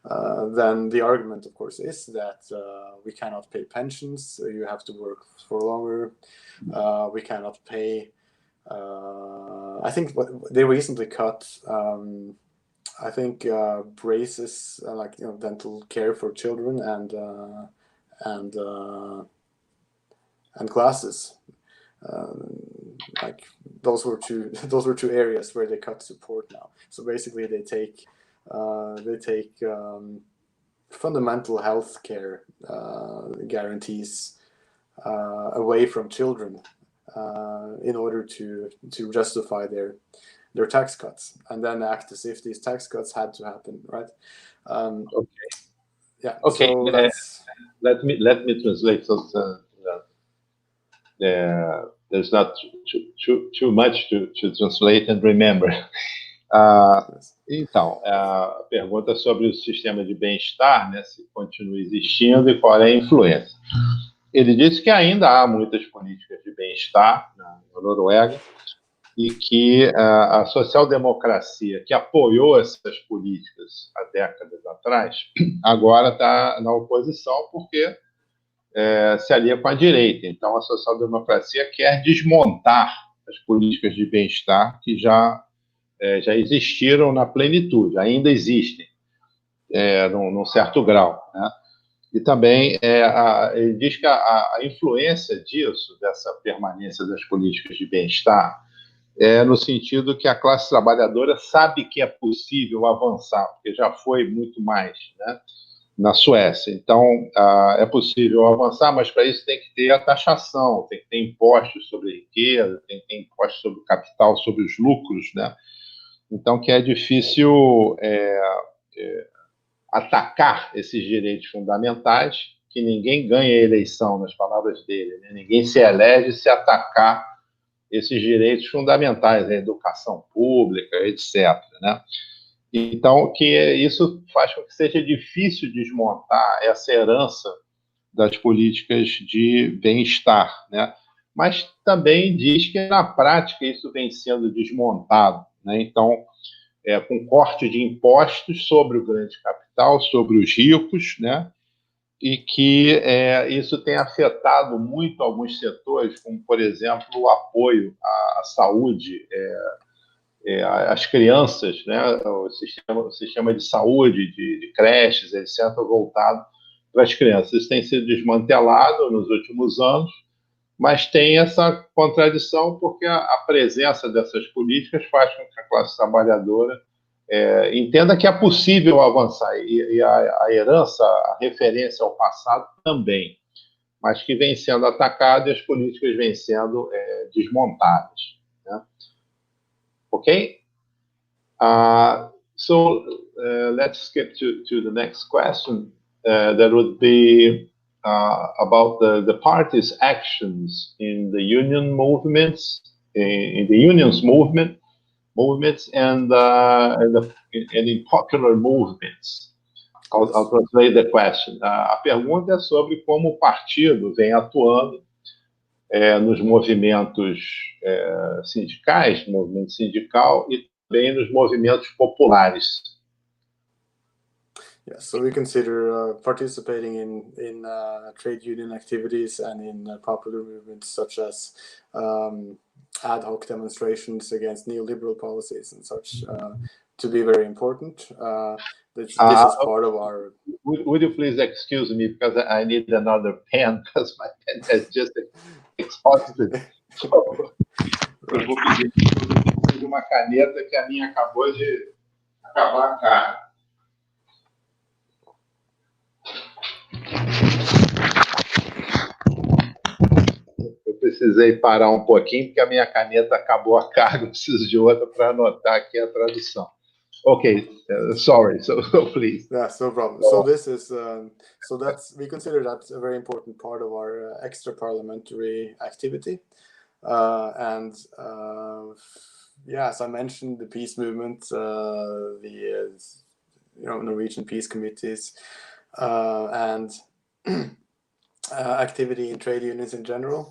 Then the argument, of course, is that we cannot pay pensions. You have to work for longer. We cannot pay. I think they recently cut. I think braces, like dental care for children, and glasses. Like those were two areas where they cut support now. So basically, they take fundamental health care guarantees away from children in order to justify their tax cuts, and then act as if these tax cuts had to happen, right? Okay. Yeah. Okay. So let me translate. So there's not too much to translate and remember. Então, a pergunta sobre o sistema de bem-estar, né, se continua existindo e qual é a influência. Ele disse que ainda há muitas políticas de bem-estar na Noruega e que a social-democracia que apoiou essas políticas há décadas atrás agora está na oposição porque se alia com a direita. Então, a social-democracia quer desmontar as políticas de bem-estar que já existiram na plenitude, ainda existem, num certo grau, né? E também ele diz que a influência disso, dessa permanência das políticas de bem-estar, é no sentido que a classe trabalhadora sabe que é possível avançar, porque já foi muito mais, né, na Suécia. Então, é possível avançar, mas para isso tem que ter a taxação, tem que ter impostos sobre a riqueza, tem que ter impostos sobre o capital, sobre os lucros, né? Então, que é difícil atacar esses direitos fundamentais, que ninguém ganha eleição, nas palavras dele, né? Ninguém se elege se atacar esses direitos fundamentais, a educação pública, etc., né? Então, que isso faz com que seja difícil desmontar essa herança das políticas de bem-estar, né? Mas também diz que, na prática, isso vem sendo desmontado, né? Então, com corte de impostos sobre o grande capital, sobre os ricos, né? E que isso tem afetado muito alguns setores, como, por exemplo, o apoio à saúde, às crianças, né? O sistema de saúde, de creches, etc., voltado para as crianças. Isso tem sido desmantelado nos últimos anos, mas tem essa contradição porque a presença dessas políticas faz com que a classe trabalhadora entenda que é possível avançar, e a herança, a referência ao passado também, mas que vem sendo atacada e as políticas vêm sendo desmontadas, né? Okay? So let's skip to the next question. That would be about the party's actions in the union movements, in the unions movements, and in popular movements. I'll translate the question. A pergunta é sobre como o partido vem atuando nos movimentos sindicais, no movimento sindical, e também nos movimentos populares. Yeah, so we consider participating in trade union activities and in popular movements such as ad hoc demonstrations against neoliberal policies and such to be very important. This is part of our... Would you please excuse me, because I need another pen, because my pen has just exhausted. Eu vou pedir uma caneta que a minha acabou de acabar a cara. Eu precisei parar um pouquinho, porque a minha caneta acabou a carga, eu preciso de outra para anotar aqui a tradução. Okay, sorry. So please. Yeah, no problem. So this is we consider that a very important part of our extra parliamentary activity, and as I mentioned, the peace movement, the Norwegian peace committees, and activity in trade unions in general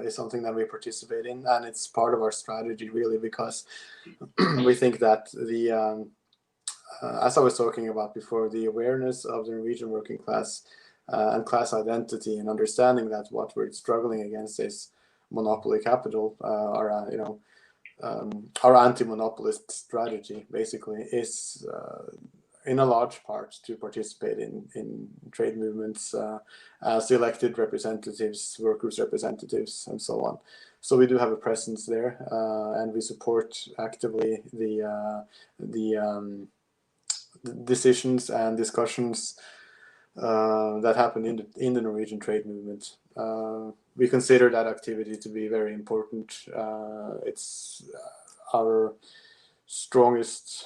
is something that we participate in, and it's part of our strategy really, because we think that as I was talking about before, the awareness of the Norwegian working class and class identity, and understanding that what we're struggling against is monopoly capital, our anti-monopolist strategy basically is in a large part to participate in trade movements as elected representatives, workers' representatives, and so on. So we do have a presence there, and we support actively the decisions and discussions that happen in the Norwegian trade movement. We consider that activity to be very important. It's our strongest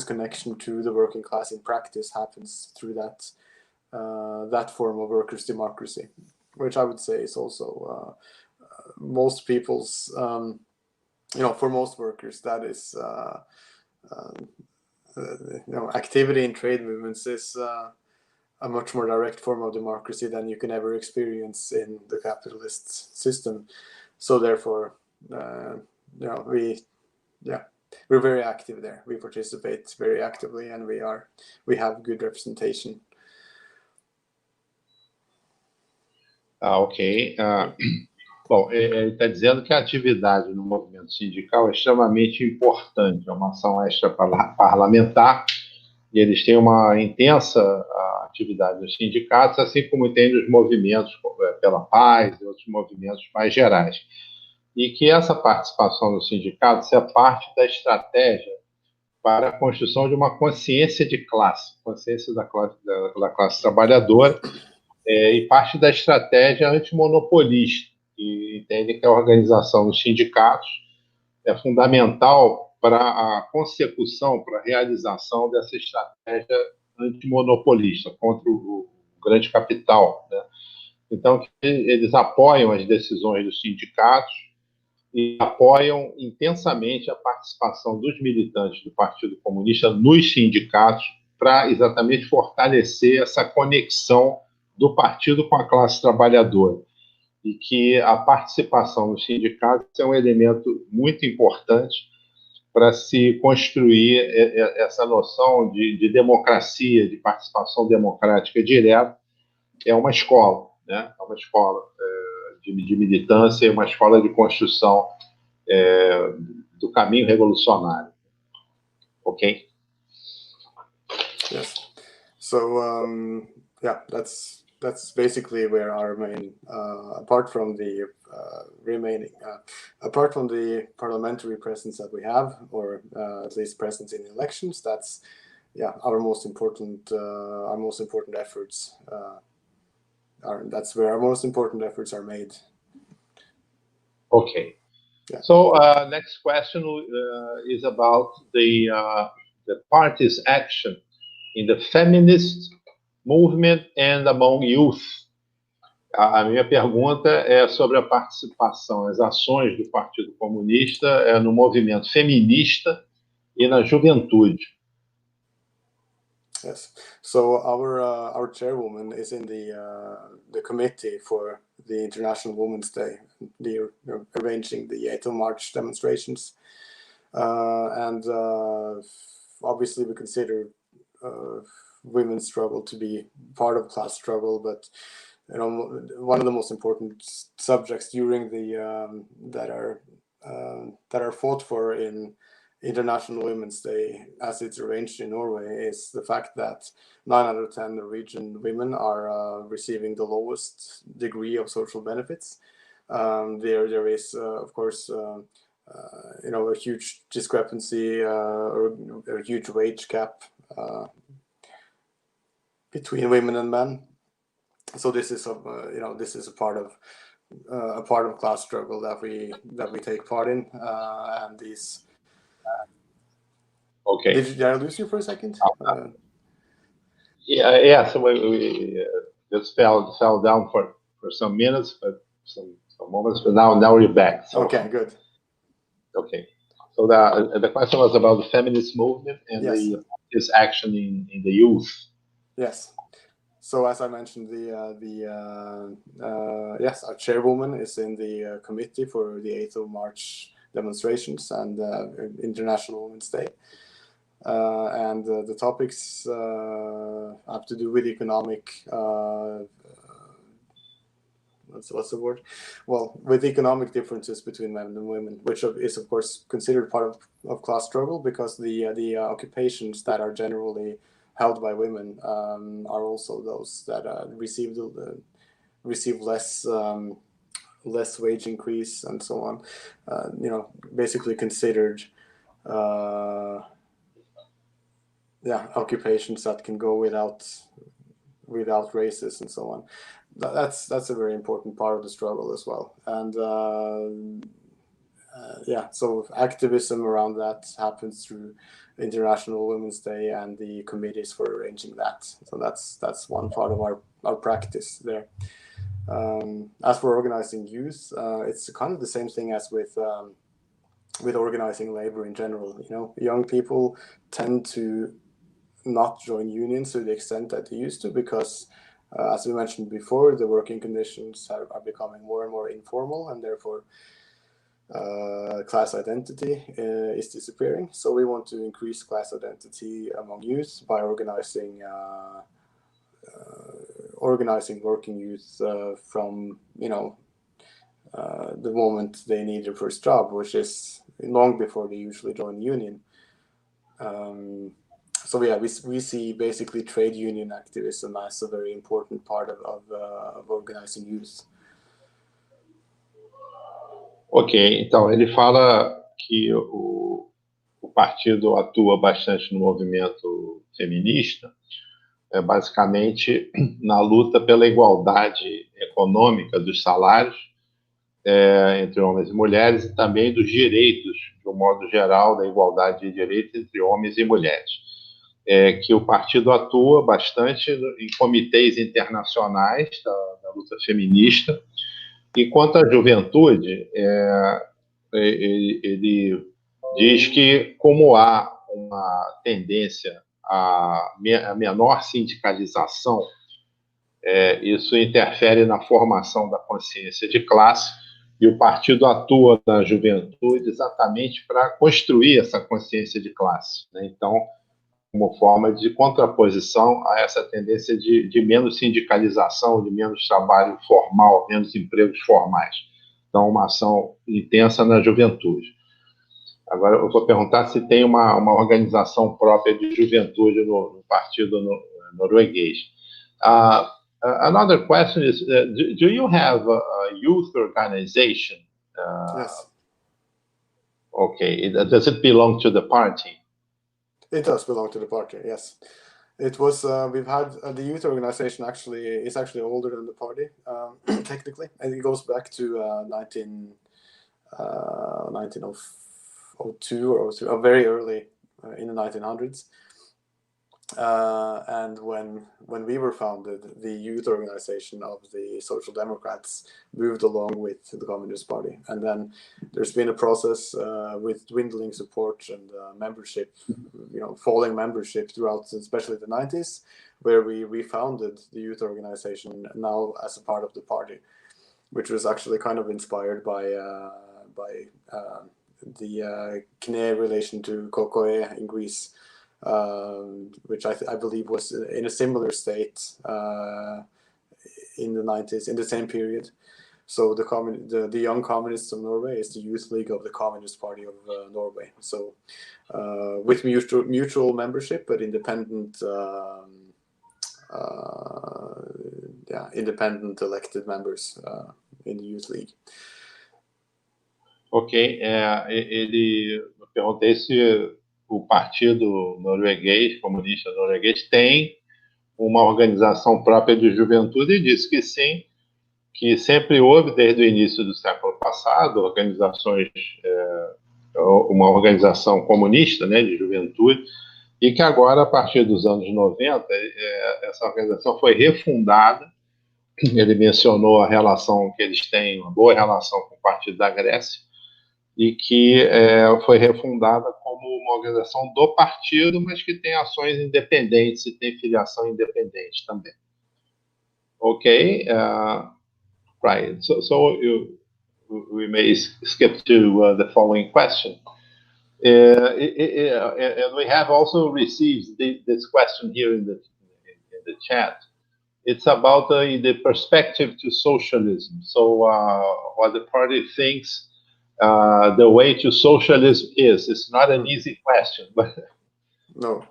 connection to the working class in practice happens through that form of workers' democracy, which I would say is also most people's, for most workers, that is, activity in trade movements is a much more direct form of democracy than you can ever experience in the capitalist system. So therefore, we're very active there. We participate very actively, and we have good representation. Ok. Bom, ele está dizendo que a atividade no movimento sindical é extremamente importante, é uma ação extra-parlamentar, e eles têm uma intensa atividade nos sindicatos, assim como tem nos movimentos pela paz e outros movimentos mais gerais. E que essa participação no sindicato é parte da estratégia para a construção de uma consciência de classe, consciência da classe trabalhadora, e parte da estratégia antimonopolista, que entende que a organização dos sindicatos é fundamental para a consecução, para a realização dessa estratégia antimonopolista contra o grande capital, né? Então, eles apoiam as decisões dos sindicatos e apoiam intensamente a participação dos militantes do Partido Comunista nos sindicatos para exatamente fortalecer essa conexão do partido com a classe trabalhadora, e que a participação nos sindicatos é um elemento muito importante para se construir essa noção de democracia, de participação democrática direta. É uma escola, né? É uma escola de militância, uma escola de construção do caminho revolucionário. Ok? Yes. So that's basically where our main, apart from the parliamentary presence that we have, or at least presence in elections, that's our most important efforts. That's where our most important efforts are made. Okay. Yeah. So next question is about the party's action in the feminist movement and among youth. A minha pergunta é sobre a participação, as ações do Partido Comunista no movimento feminista e na juventude. Yes. So our chairwoman is in the committee for the International Women's Day, arranging the 8th of March demonstrations, and obviously we consider women's struggle to be part of class struggle, but one of the most important subjects during the that are fought for in International Women's Day, as it's arranged in Norway, is the fact that 9 out of 10 Norwegian women are receiving the lowest degree of social benefits. There is, of course, a huge discrepancy or a huge wage gap between women and men. So this is a part of class struggle that we take part in, and these. Okay. Did I lose you for a second? Yeah. So we just fell down for some minutes, but some moments. But now we're back. So. Okay, good. Okay. So the question was about the feminist movement and yes. this action in the youth. Yes. So as I mentioned, yes, our chairwoman is in the committee for the 8th of March demonstrations and International Women's Day. And the topics have to do with economic, what's the word? Well, with economic differences between men and women, which is of course considered part of class struggle, because the occupations that are generally held by women are also those that receive less wage increase and so on. Basically considered occupations that can go without raises and so on. That's a very important part of the struggle as well. And so activism around that happens through International Women's Day and the committees for arranging that. So that's one part of our practice there. As for organizing youth, it's kind of the same thing as with organizing labor in general. Young people tend to not join unions to the extent that they used to, because as we mentioned before, the working conditions are becoming more and more informal, and therefore class identity is disappearing. So we want to increase class identity among youth by organizing working youth from the moment they need their first job, which is long before they usually join the union. We see basically trade union activism as a very important part of organizing youth. Ok, então ele fala que o partido atua bastante no movimento feminista, basicamente na luta pela igualdade econômica dos salários entre homens e mulheres, e também dos direitos, de um modo geral, da igualdade de direitos entre homens e mulheres. Que o partido atua bastante em comitês internacionais da luta feminista. E quanto à juventude, ele diz que, como há uma tendência à menor sindicalização, isso interfere na formação da consciência de classe, e o partido atua na juventude exatamente para construir essa consciência de classe, né? Então, como forma de contraposição a essa tendência de menos sindicalização, de menos trabalho formal, menos empregos formais. Então, uma ação intensa na juventude. Agora, eu vou perguntar se tem uma organização própria de juventude no Partido Norueguês. Another question is, do you have a youth organization? Yes. Okay. Does it belong to the party? It does belong to the party, yes. It was, we've had, the youth organization is actually older than the party, technically, and it goes back to 1902 or 03, very early in the 1900s. And when we were founded, the youth organization of the Social Democrats moved along with the Communist Party. And then there's been a process with dwindling support and membership, falling membership throughout, especially the 90s, where we refounded the youth organization now as a part of the party, which was actually kind of inspired by the Kine relation to Kokoe in Greece. Which I believe was in a similar state in the 90s, in the same period. So the Young Communists of Norway is the youth league of the Communist Party of Norway. So with mutual membership, but independent, independent elected members in the youth league. Ok, eu perguntei se o Partido Norueguês, Comunista Norueguês, tem uma organização própria de juventude, e disse que sim, que sempre houve, desde o início do século passado, organizações uma organização comunista, né, de juventude, e que agora, a partir dos anos 90, essa organização foi refundada. Ele mencionou a relação que eles têm, uma boa relação com o Partido da Grécia, e que foi refundada como uma organização do partido, mas que tem ações independentes e tem filiação independente também. Ok? Right. So we may skip to the following question. And we have also received this question here in the chat. It's about the perspective to socialism. So what the party thinks the way to socialism is. It's not an easy question, but no.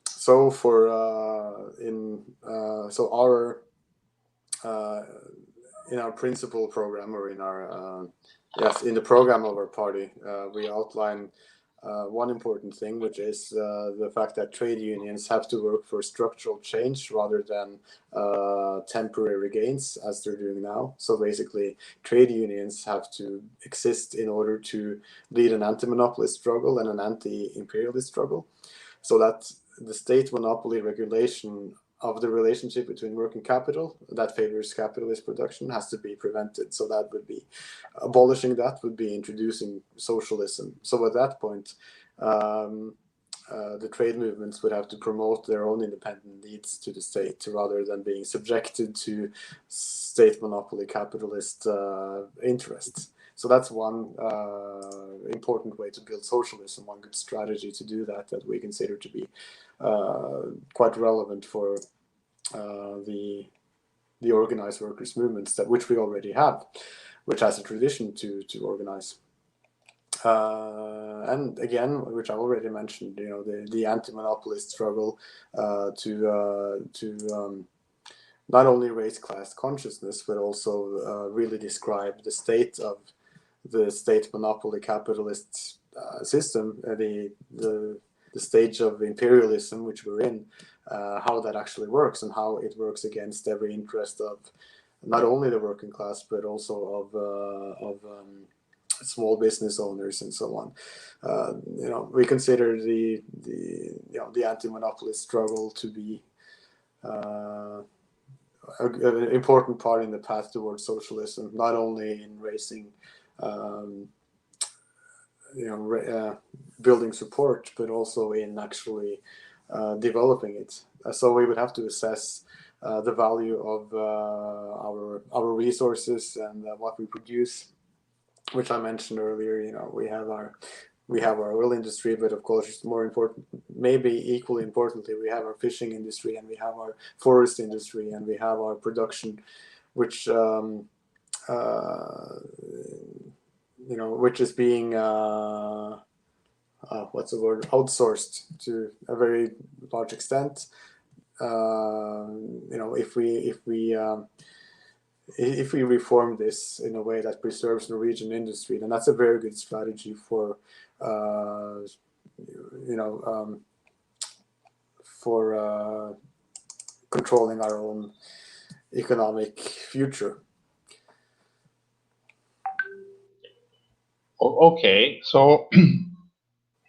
So for in our principal program, or in our in the program of our party, we outline one important thing, which is the fact that trade unions have to work for structural change rather than temporary gains, as they're doing now. So basically, trade unions have to exist in order to lead an anti-monopolist struggle and an anti-imperialist struggle, so that the state monopoly regulation of the relationship between work and capital that favors capitalist production has to be prevented. So that would be abolishing, that would be introducing socialism. So at that point, the trade movements would have to promote their own independent needs to the state rather than being subjected to state monopoly capitalist interests. So that's one important way to build socialism, one good strategy to do that we consider to be quite relevant for the organized workers' movements, which we already have, which has a tradition to organize. And again, which I already mentioned, the anti-monopolist struggle to not only raise class consciousness, but also really describe the state of the state monopoly capitalist system, the stage of imperialism which we're in, how that actually works and how it works against every interest of not only the working class but also of small business owners and so on. We consider the anti-monopolist struggle to be an important part in the path towards socialism, not only in raising building support, but also in actually developing it. So we would have to assess the value of our resources and what we produce, which I mentioned earlier. We have our oil industry, but of course, more important, maybe equally importantly, we have our fishing industry, and we have our forest industry, and we have our production, which which is being outsourced to a very large extent. If we reform this in a way that preserves Norwegian industry, then that's a very good strategy for controlling our own economic future. Ok, so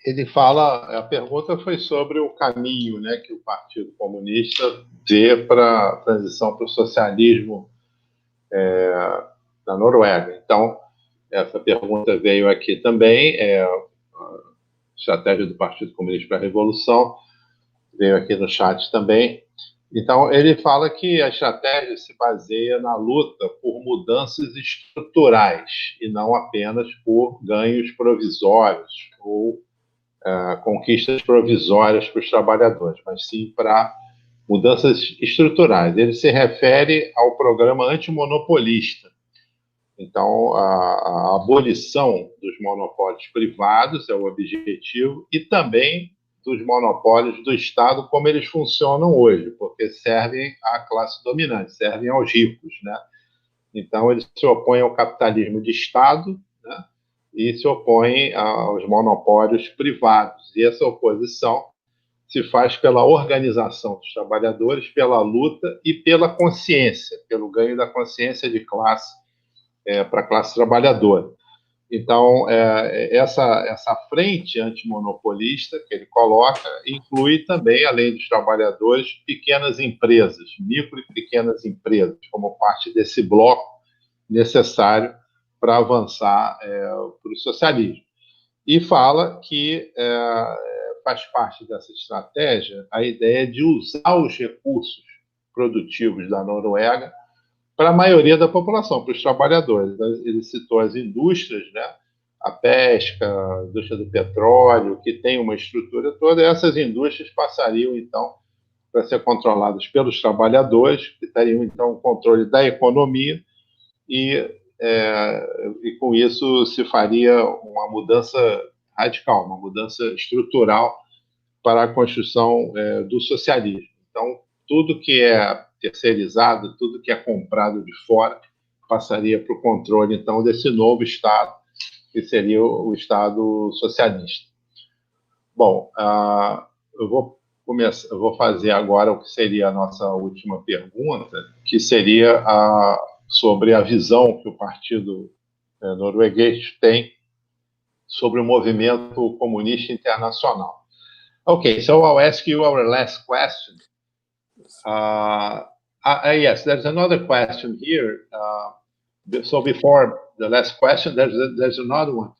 ele fala, a pergunta foi sobre o caminho, né, que o Partido Comunista vê para a transição para o socialismo na Noruega. Então, essa pergunta veio aqui também, a estratégia do Partido Comunista para a Revolução, veio aqui no chat também. Então, ele fala que a estratégia se baseia na luta por mudanças estruturais e não apenas por ganhos provisórios ou conquistas provisórias para os trabalhadores, mas sim para mudanças estruturais. Ele se refere ao programa antimonopolista. Então, a abolição dos monopólios privados é o objetivo e também dos monopólios do Estado como eles funcionam hoje, porque servem à classe dominante, servem aos ricos, né? Então, eles se opõem ao capitalismo de Estado, né? E se opõem aos monopólios privados. E essa oposição se faz pela organização dos trabalhadores, pela luta e pela consciência, pelo ganho da consciência de classe para a classe trabalhadora. Então, essa frente antimonopolista que ele coloca inclui também, além dos trabalhadores, pequenas empresas, micro e pequenas empresas, como parte desse bloco necessário para avançar para o socialismo. E fala que faz parte dessa estratégia a ideia de usar os recursos produtivos da Noruega para a maioria da população, para os trabalhadores. Ele citou as indústrias, né? A pesca, a indústria do petróleo, que tem uma estrutura toda, e essas indústrias passariam, então, para ser controladas pelos trabalhadores, que teriam, então, o controle da economia, e com isso se faria uma mudança radical, uma mudança estrutural para a construção do socialismo. Então, tudo que é terceirizado, tudo que é comprado de fora, passaria para o controle, então, desse novo Estado, que seria o Estado socialista. Bom, eu vou fazer agora o que seria a nossa última pergunta, que seria sobre a visão que o Partido Norueguês tem sobre o movimento comunista internacional. Okay, so I'll ask you our last question. Yes, there's another question here. So before the last question, there's another one.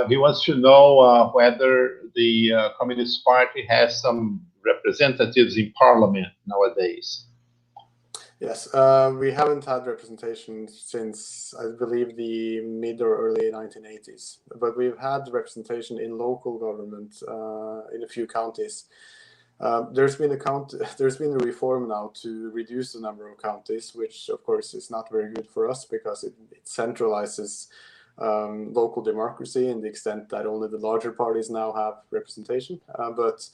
He wants to know whether the Communist Party has some representatives in Parliament nowadays. Yes, we haven't had representation since, I believe, the mid or early 1980s. But we've had representation in local government in a few counties. There's been a reform now to reduce the number of counties, which of course is not very good for us because it centralizes local democracy in the extent that only the larger parties now have representation. But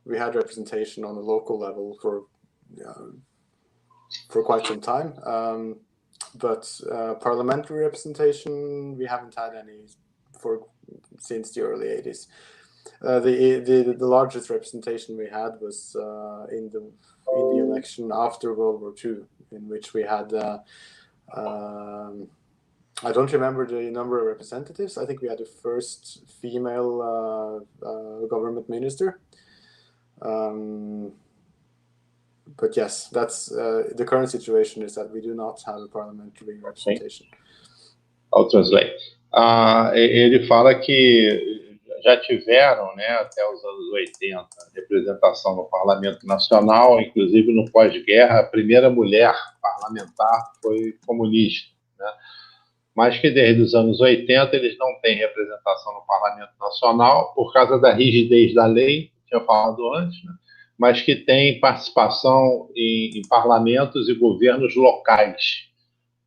we had representation on the local level for quite some time, but parliamentary representation we haven't had any since the early 80s. The largest representation we had was in the election after World War II, in which we had I don't remember the number of representatives. I think we had the first female government minister. But yes, that's the current situation is that we do not have a parliamentary representation. I'll translate. Ele fala que já tiveram, né, até os anos 80, representação no Parlamento Nacional, inclusive no pós-guerra, a primeira mulher parlamentar foi comunista, né? Mas que desde os anos 80 eles não têm representação no Parlamento Nacional por causa da rigidez da lei, tinha falado antes, né? Mas que tem participação em parlamentos e governos locais.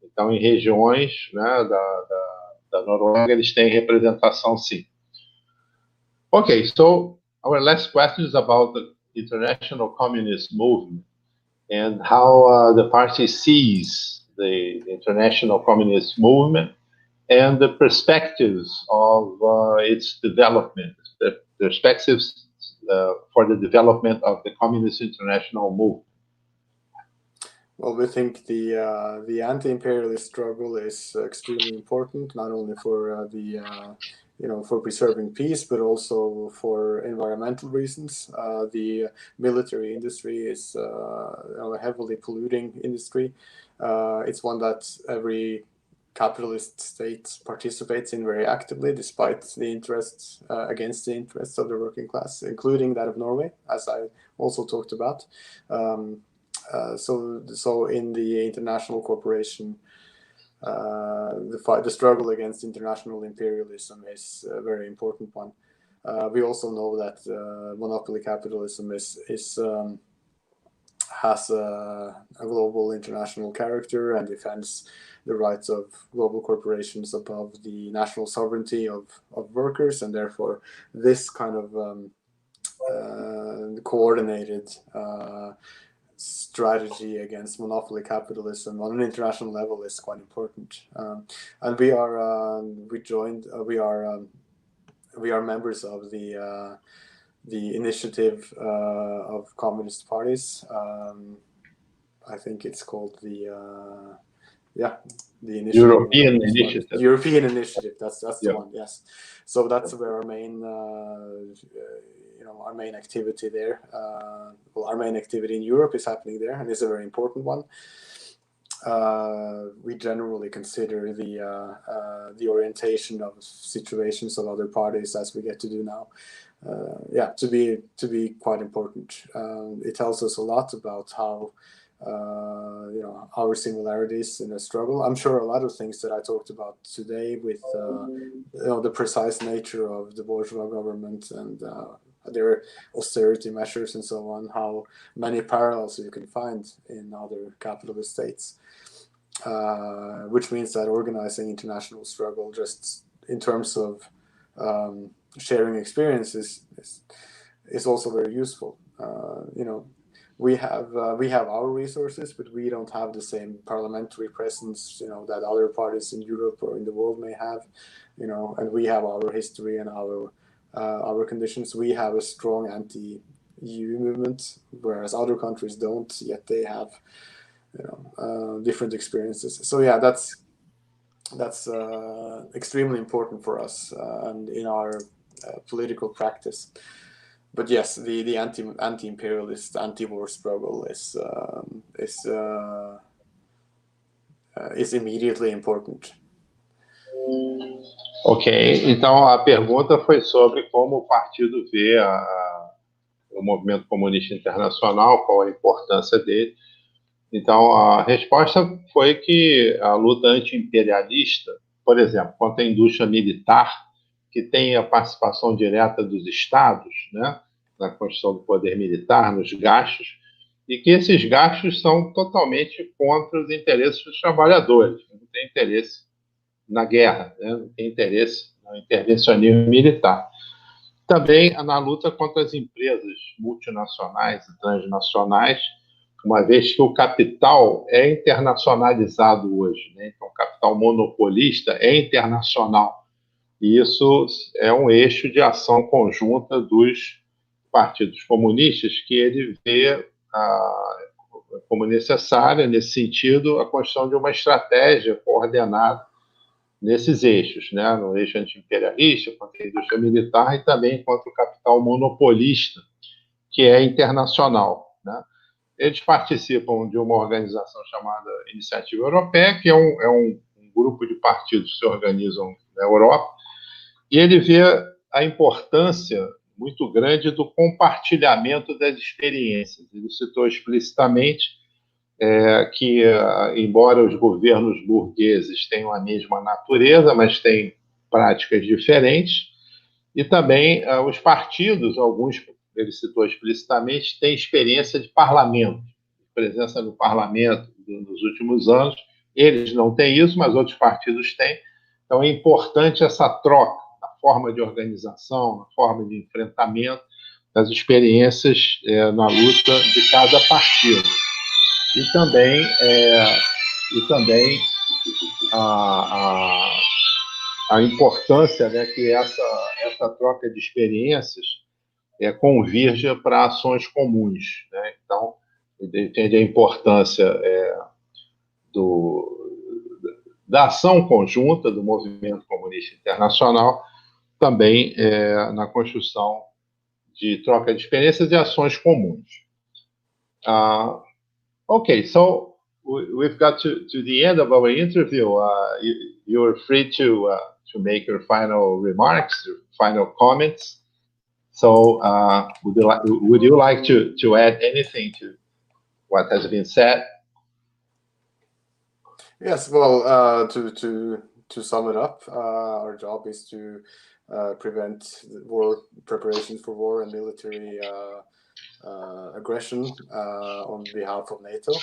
Então, em regiões, né, da Noruega, eles têm representação, sim. Okay, so our last question is about the international communist movement and how the party sees the international communist movement and the perspectives of its development, the perspectives for the development of the communist international movement. Well, we think the anti-imperialist struggle is extremely important, not only for for preserving peace, but also for environmental reasons. The military industry is a heavily polluting industry. It's one that every capitalist state participates in very actively, despite the interests against the interests of the working class, including that of Norway, as I also talked about. So in the international corporation, the struggle against international imperialism is a very important one. We also know that monopoly capitalism has a global international character and defends the rights of global corporations above the national sovereignty of workers, and therefore this kind of coordinated strategy against monopoly capitalism on an international level is quite important. And we are members of the initiative of communist parties. I think it's called the initiative. European Initiative. European Initiative. That's the Yeah. one. Yes. So that's where our main our main activity there. Our main activity in Europe is happening there, and it's a very important one. We generally consider the orientation of situations of other parties, as we get to do now, to be quite important. It tells us a lot about how our similarities in a struggle. I'm sure a lot of things that I talked about today with the precise nature of the bourgeois government and their austerity measures and so on, how many parallels you can find in other capitalist states, which means that organizing international struggle just in terms of sharing experiences is also very useful. We have our resources, but we don't have the same parliamentary presence, that other parties in Europe or in the world may have, and we have our history and our conditions. We have a strong anti-EU movement, whereas other countries don't, yet they have, different experiences. So yeah, that's extremely important for us and in our political practice. But yes, the anti-imperialist, anti-war struggle is immediately important. Ok, então a pergunta foi sobre como o partido vê o movimento comunista internacional, qual a importância dele. Então a resposta foi que a luta anti-imperialista, por exemplo, quanto à indústria militar, que tem a participação direta dos estados, né, na construção do poder militar, nos gastos, e que esses gastos são totalmente contra os interesses dos trabalhadores. Não tem interesse na guerra, né, não tem interesse no intervencionismo militar. Também na luta contra as empresas multinacionais e transnacionais, uma vez que o capital é internacionalizado hoje, né? Então o capital monopolista é internacional. E isso é um eixo de ação conjunta dos partidos comunistas, que ele vê como necessária, nesse sentido, a construção de uma estratégia coordenada nesses eixos, né? No eixo anti-imperialista, contra a indústria militar e também contra o capital monopolista, que é internacional, né? Eles participam de uma organização chamada Iniciativa Europeia, que é um grupo de partidos que se organizam na Europa, e ele vê a importância muito grande do compartilhamento das experiências. Ele citou explicitamente que, embora os governos burgueses tenham a mesma natureza, mas têm práticas diferentes, e também os partidos, alguns, ele citou explicitamente, têm experiência de parlamento, presença no parlamento nos últimos anos. Eles não têm isso, mas outros partidos têm. Então é importante essa troca, na forma de organização, na forma de enfrentamento das experiências na luta de cada partido. E também a importância, né, que essa troca de experiências convirja para ações comuns, né? Então, ele entende a importância da ação conjunta do movimento comunista internacional, também na construção de troca de experiências e ações comuns. Okay, so we've got to the end of our interview. You're free to make your final remarks, your final comments. So would you like to add anything to what has been said? Yes, well, to sum it up, our job is to prevent preparations for war and military aggression on behalf of NATO.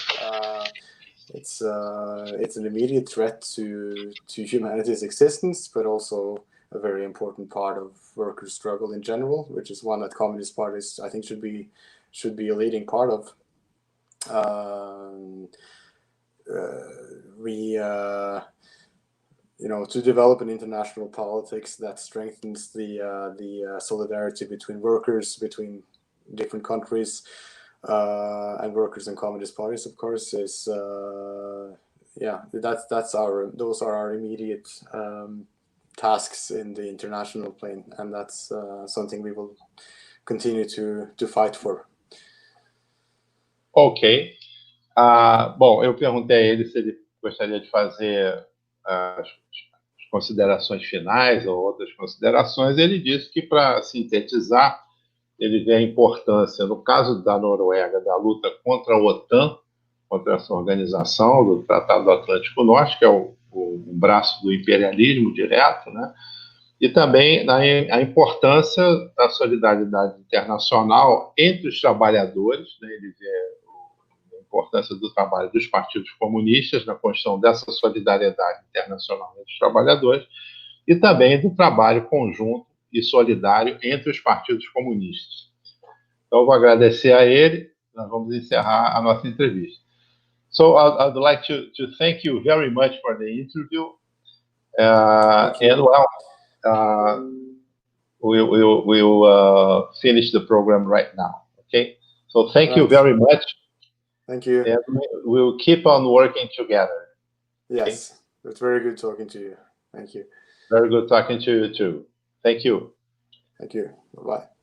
It's an immediate threat to humanity's existence, but also a very important part of workers' struggle in general, which is one that communist parties, I think, should be a leading part of. to develop an international politics that strengthens the solidarity between workers, between different countries, and workers and communist parties, of course, is those are our immediate tasks in the international plane, and that's something we will continue to fight for. Ok. Bom, eu perguntei a ele se ele gostaria de fazer as considerações finais ou outras considerações. Ele disse que, para sintetizar, ele vê a importância, no caso da Noruega, da luta contra a OTAN, contra essa organização do Tratado do Atlântico Norte, que é o braço do imperialismo direto, né? E também a importância da solidariedade internacional entre os trabalhadores, né? Ele vê a importância do trabalho dos partidos comunistas na construção dessa solidariedade internacional entre os trabalhadores e também do trabalho conjunto e solidário entre os partidos comunistas. Então, eu vou agradecer a ele, nós vamos encerrar a nossa entrevista. So, I'd like to thank you very much for the interview, and we'll finish the program right now, okay? So, thank you very much. Thank you. And we'll keep on working together. Yes, okay? It's very good talking to you. Thank you. Very good talking to you too. Thank you. Thank you. Bye-bye.